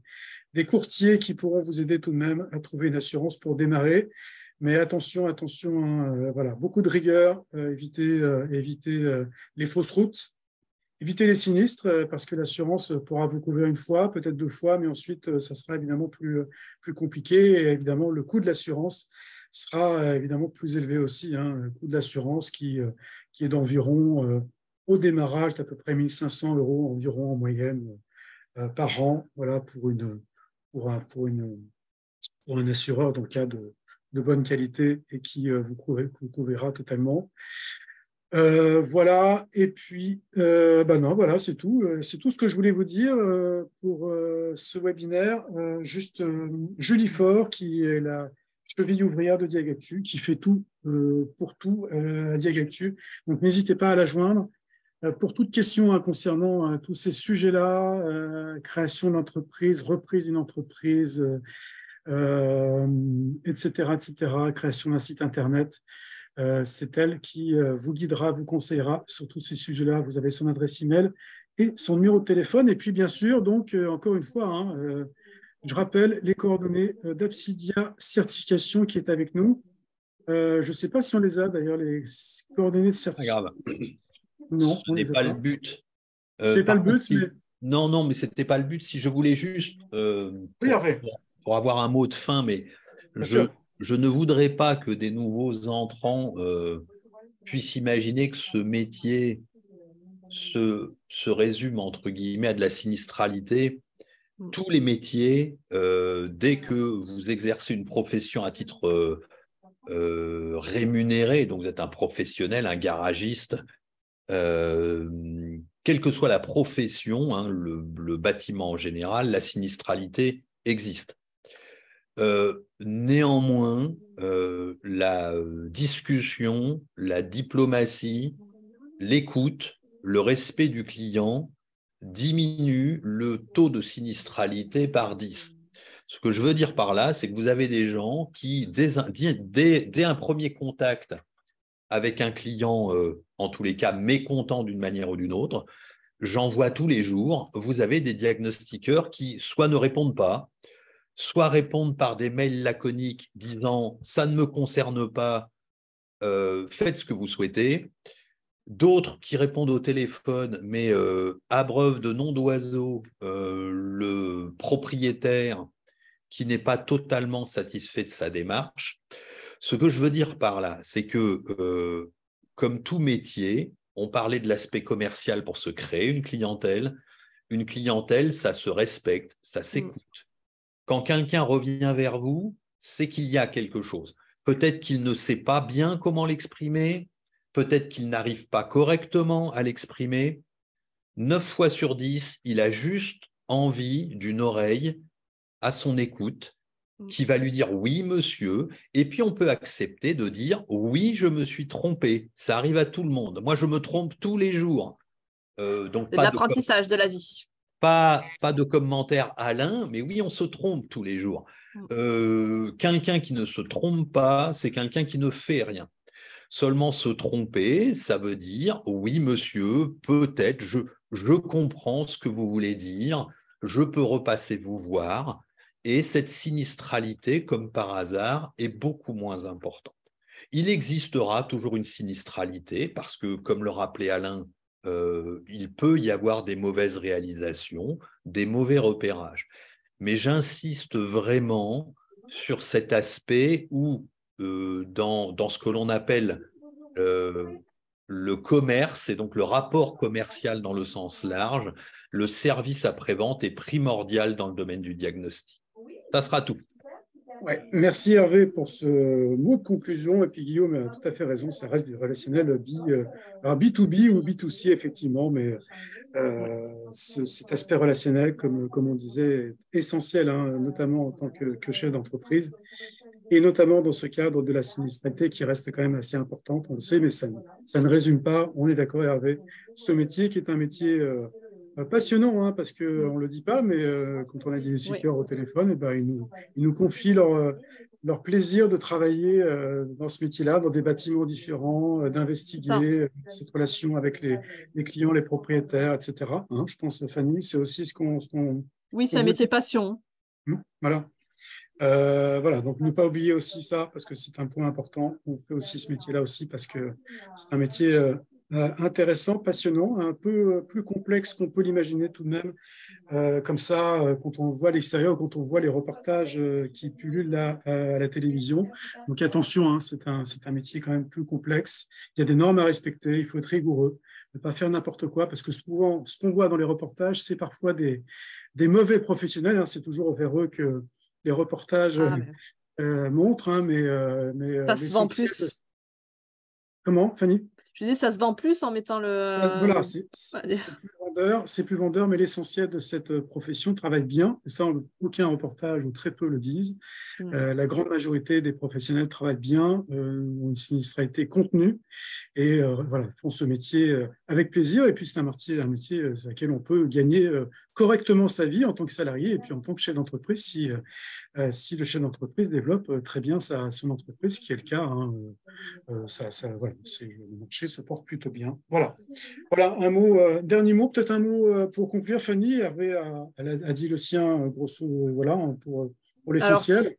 courtiers qui pourront vous aider tout de même à trouver une assurance pour démarrer. Mais attention, voilà, beaucoup de rigueur, évitez les fausses routes, évitez les sinistres, parce que l'assurance pourra vous couvrir une fois, peut-être 2 fois, mais ensuite, ça sera évidemment plus compliqué. Et évidemment, le coût de l'assurance sera évidemment plus élevé aussi. Le coût de l'assurance qui est d'environ, au démarrage, d'à peu près 1 500 € environ en moyenne par an, voilà, pour un assureur dans le cas de bonne qualité et qui vous couvrira totalement. Voilà, et puis, non, voilà, c'est tout. C'est tout ce que je voulais vous dire pour ce webinaire. Juste Julie Faure, qui est la cheville ouvrière de Diagactu, qui fait tout pour tout à Diagactu. Donc, n'hésitez pas à la joindre. Pour toute question concernant tous ces sujets-là, création d'entreprise, reprise d'une entreprise, etc., création d'un site Internet, c'est elle qui vous guidera, vous conseillera sur tous ces sujets-là. Vous avez son adresse email et son numéro de téléphone. Et puis, bien sûr, donc, encore une fois, je rappelle les coordonnées d'Absidia Certification qui est avec nous. Je ne sais pas si on les a, d'ailleurs, les coordonnées de certification. Pas grave. Non, ce n'est pas le but. C'est pas le but, mais... Non, mais ce n'était pas le but. Si je voulais juste, pour avoir un mot de fin, mais je ne voudrais pas que des nouveaux entrants puissent imaginer que ce métier se résume, entre guillemets, à de la sinistralité. Tous les métiers, dès que vous exercez une profession à titre rémunéré, donc vous êtes un professionnel, un garagiste, quelle que soit la profession, le bâtiment en général, la sinistralité existe. Néanmoins, la discussion, la diplomatie, l'écoute, le respect du client diminue le taux de sinistralité par 10. Ce que je veux dire par là, c'est que vous avez des gens qui, dès un premier contact avec un client, en tous les cas mécontent d'une manière ou d'une autre, j'en vois tous les jours, vous avez des diagnostiqueurs qui soit ne répondent pas, soit répondent par des mails laconiques disant « ça ne me concerne pas, faites ce que vous souhaitez », d'autres qui répondent au téléphone, mais abreuvent de nom d'oiseau le propriétaire qui n'est pas totalement satisfait de sa démarche. Ce que je veux dire par là, c'est que, comme tout métier, on parlait de l'aspect commercial pour se créer une clientèle. Une clientèle, ça se respecte, ça s'écoute. Quand quelqu'un revient vers vous, c'est qu'il y a quelque chose. Peut-être qu'il ne sait pas bien comment l'exprimer, peut-être qu'il n'arrive pas correctement à l'exprimer. 9 fois sur 10, il a juste envie d'une oreille à son écoute, qui va lui dire « oui, monsieur », et puis on peut accepter de dire « oui, je me suis trompé ». Ça arrive à tout le monde. Moi, je me trompe tous les jours. Donc de l'apprentissage de la vie. Pas de commentaire Alain, mais oui, on se trompe tous les jours. Quelqu'un qui ne se trompe pas, c'est quelqu'un qui ne fait rien. Seulement se tromper, ça veut dire « oui, monsieur, peut-être, je comprends ce que vous voulez dire, je peux repasser vous voir ». Et cette sinistralité, comme par hasard, est beaucoup moins importante. Il existera toujours une sinistralité parce que, comme le rappelait Alain, il peut y avoir des mauvaises réalisations, des mauvais repérages. Mais j'insiste vraiment sur cet aspect où, dans ce que l'on appelle le commerce, et donc le rapport commercial dans le sens large, le service après-vente est primordial dans le domaine du diagnostic. Ça sera tout. Ouais, merci Hervé pour ce mot de conclusion. Et puis Guillaume a tout à fait raison, ça reste du relationnel B2B ou B2C, effectivement, mais cet aspect relationnel, comme on disait, est essentiel, notamment en tant que chef d'entreprise. et notamment dans ce cadre de la sinistralité qui reste quand même assez importante, on le sait, mais ça ne résume pas, on est d'accord Hervé, ce métier qui est un métier passionnant, hein, parce qu'on ne le dit pas, mais quand on a des diagnostiqueurs au téléphone, eh ben, ils nous confient leur plaisir de travailler dans ce métier-là, dans des bâtiments différents, d'investiguer cette relation avec les clients, les propriétaires, etc. Hein, je pense, Fanny, c'est aussi ce qu'on oui, c'est un métier passion. Voilà. Voilà, donc ne pas oublier aussi ça, parce que c'est un point important. On fait aussi ce métier-là aussi, parce que c'est un métier intéressant, passionnant, un peu plus complexe qu'on peut l'imaginer tout de même. Comme ça, quand on voit l'extérieur, quand on voit les reportages qui pullulent là, à la télévision. Donc attention, hein, c'est un métier quand même plus complexe. Il y a des normes à respecter, il faut être rigoureux, ne pas faire n'importe quoi, parce que souvent, ce qu'on voit dans les reportages, c'est parfois des mauvais professionnels. Hein, c'est toujours vers eux que les reportages montrent, hein, mais ça se vend plus. Comment, Fanny? Je dis, ça se vend plus en mettant le... Voilà, c'est plus vendeur, mais l'essentiel de cette profession travaille bien. Et ça, aucun reportage ou très peu le disent. La grande majorité des professionnels travaillent bien, ont une sinistralité contenue et voilà, font ce métier avec plaisir. Et puis, c'est un métier sur lequel on peut gagner correctement sa vie en tant que salarié et puis en tant que chef d'entreprise si le chef d'entreprise développe très bien son entreprise, ce qui est le cas. Hein, voilà, le marché se porte plutôt bien. Voilà, un mot, dernier mot, peut-être un mot pour conclure. Fanny, Hervé a dit le sien, grosso voilà, pour l'essentiel. Alors,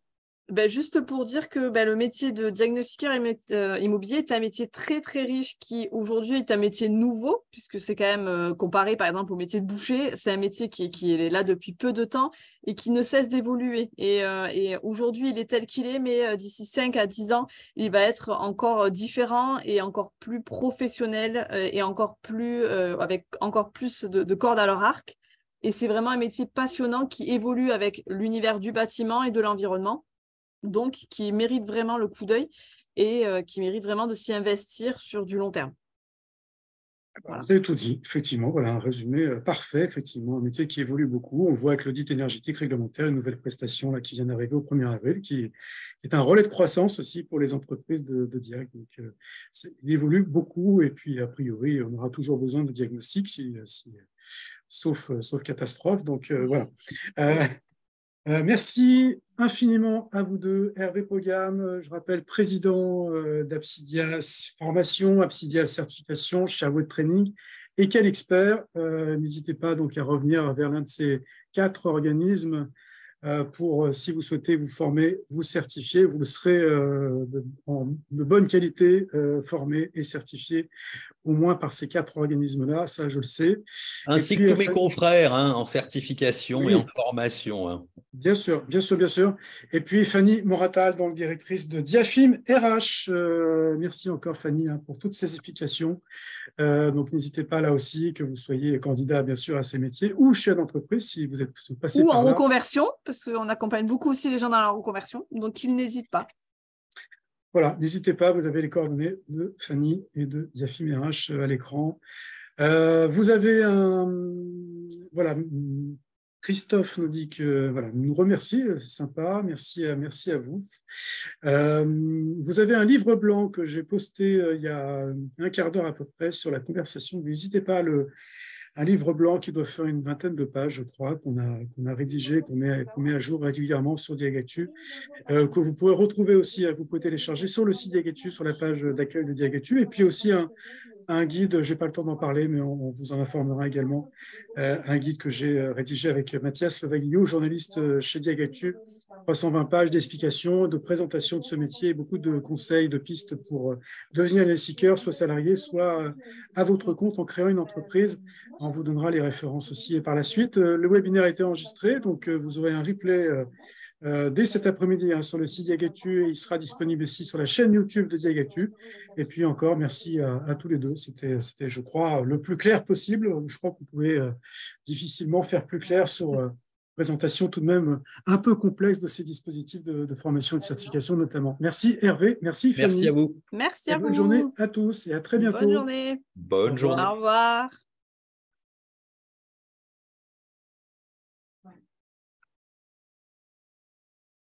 ben, juste pour dire que le métier de diagnostiqueur immobilier est un métier très très riche qui aujourd'hui est un métier nouveau puisque c'est quand même comparé par exemple au métier de boucher, c'est un métier qui est là depuis peu de temps et qui ne cesse d'évoluer et aujourd'hui il est tel qu'il est mais d'ici 5 à 10 ans il va être encore différent et encore plus professionnel et encore plus avec encore plus de cordes à leur arc et c'est vraiment un métier passionnant qui évolue avec l'univers du bâtiment et de l'environnement. Donc qui mérite vraiment le coup d'œil et qui mérite vraiment de s'y investir sur du long terme. Voilà. Vous avez tout dit, effectivement, voilà un résumé parfait, effectivement, un métier qui évolue beaucoup. On voit avec l'audit énergétique réglementaire, une nouvelle prestation là, qui vient d'arriver au 1er avril, qui est un relais de croissance aussi pour les entreprises de Diag. Donc, il évolue beaucoup et puis, a priori, on aura toujours besoin de diagnostic, sauf catastrophe. Donc, voilà. Merci infiniment à vous deux. Hervé Pogam, je rappelle, président d'Absidias Formation, Absidias Certification, Sherwood Training, et quel expert. N'hésitez pas donc à revenir vers l'un de ces 4 organismes pour, si vous souhaitez vous former, vous certifier. Vous serez de bonne qualité formé et certifié au moins par ces 4 organismes-là, ça je le sais. Ainsi que tous mes confrères en certification et en formation. Hein. Bien sûr. Et puis Fanny Moratal, donc directrice de Diafim RH. Merci encore Fanny pour toutes ces explications. Donc n'hésitez pas là aussi, que vous soyez candidat bien sûr à ces métiers ou chef d'entreprise si vous êtes passé par là. Ou en reconversion, parce qu'on accompagne beaucoup aussi les gens dans la reconversion, donc ils n'hésitent pas. Voilà, n'hésitez pas, vous avez les coordonnées de Fanny et de Diafim RH à l'écran. Vous avez voilà, Christophe nous dit que, voilà, nous remercie, c'est sympa, merci à vous. Vous avez un livre blanc que j'ai posté il y a un quart d'heure à peu près sur la conversation. N'hésitez pas un livre blanc qui doit faire une 20aine de pages, je crois, qu'on a rédigé, qu'on met à jour régulièrement sur Diagactu, que vous pouvez retrouver aussi, vous pouvez télécharger sur le site Diagactu, sur la page d'accueil de Diagactu, et puis aussi un guide, je n'ai pas le temps d'en parler, mais on vous en informera également, un guide que j'ai rédigé avec Mathias Levaglio, journaliste chez Diagactu, 320 pages d'explications, de présentation de ce métier, beaucoup de conseils, de pistes pour devenir diagnostiqueur, soit salarié, soit à votre compte en créant une entreprise. On vous donnera les références aussi. Et par la suite, le webinaire a été enregistré, donc vous aurez un replay dès cet après-midi sur le site Diagactu et il sera disponible aussi sur la chaîne YouTube de Diagactu. Et puis encore, merci à tous les deux. C'était, je crois, le plus clair possible. Je crois qu'on pouvait difficilement faire plus clair sur présentation tout de même un peu complexe de ces dispositifs de formation et de certification notamment. Merci Hervé, merci Fanny. Merci à vous. Merci à vous. Bonne journée à tous et à très bientôt. Bonne journée. Bonne journée. Au revoir.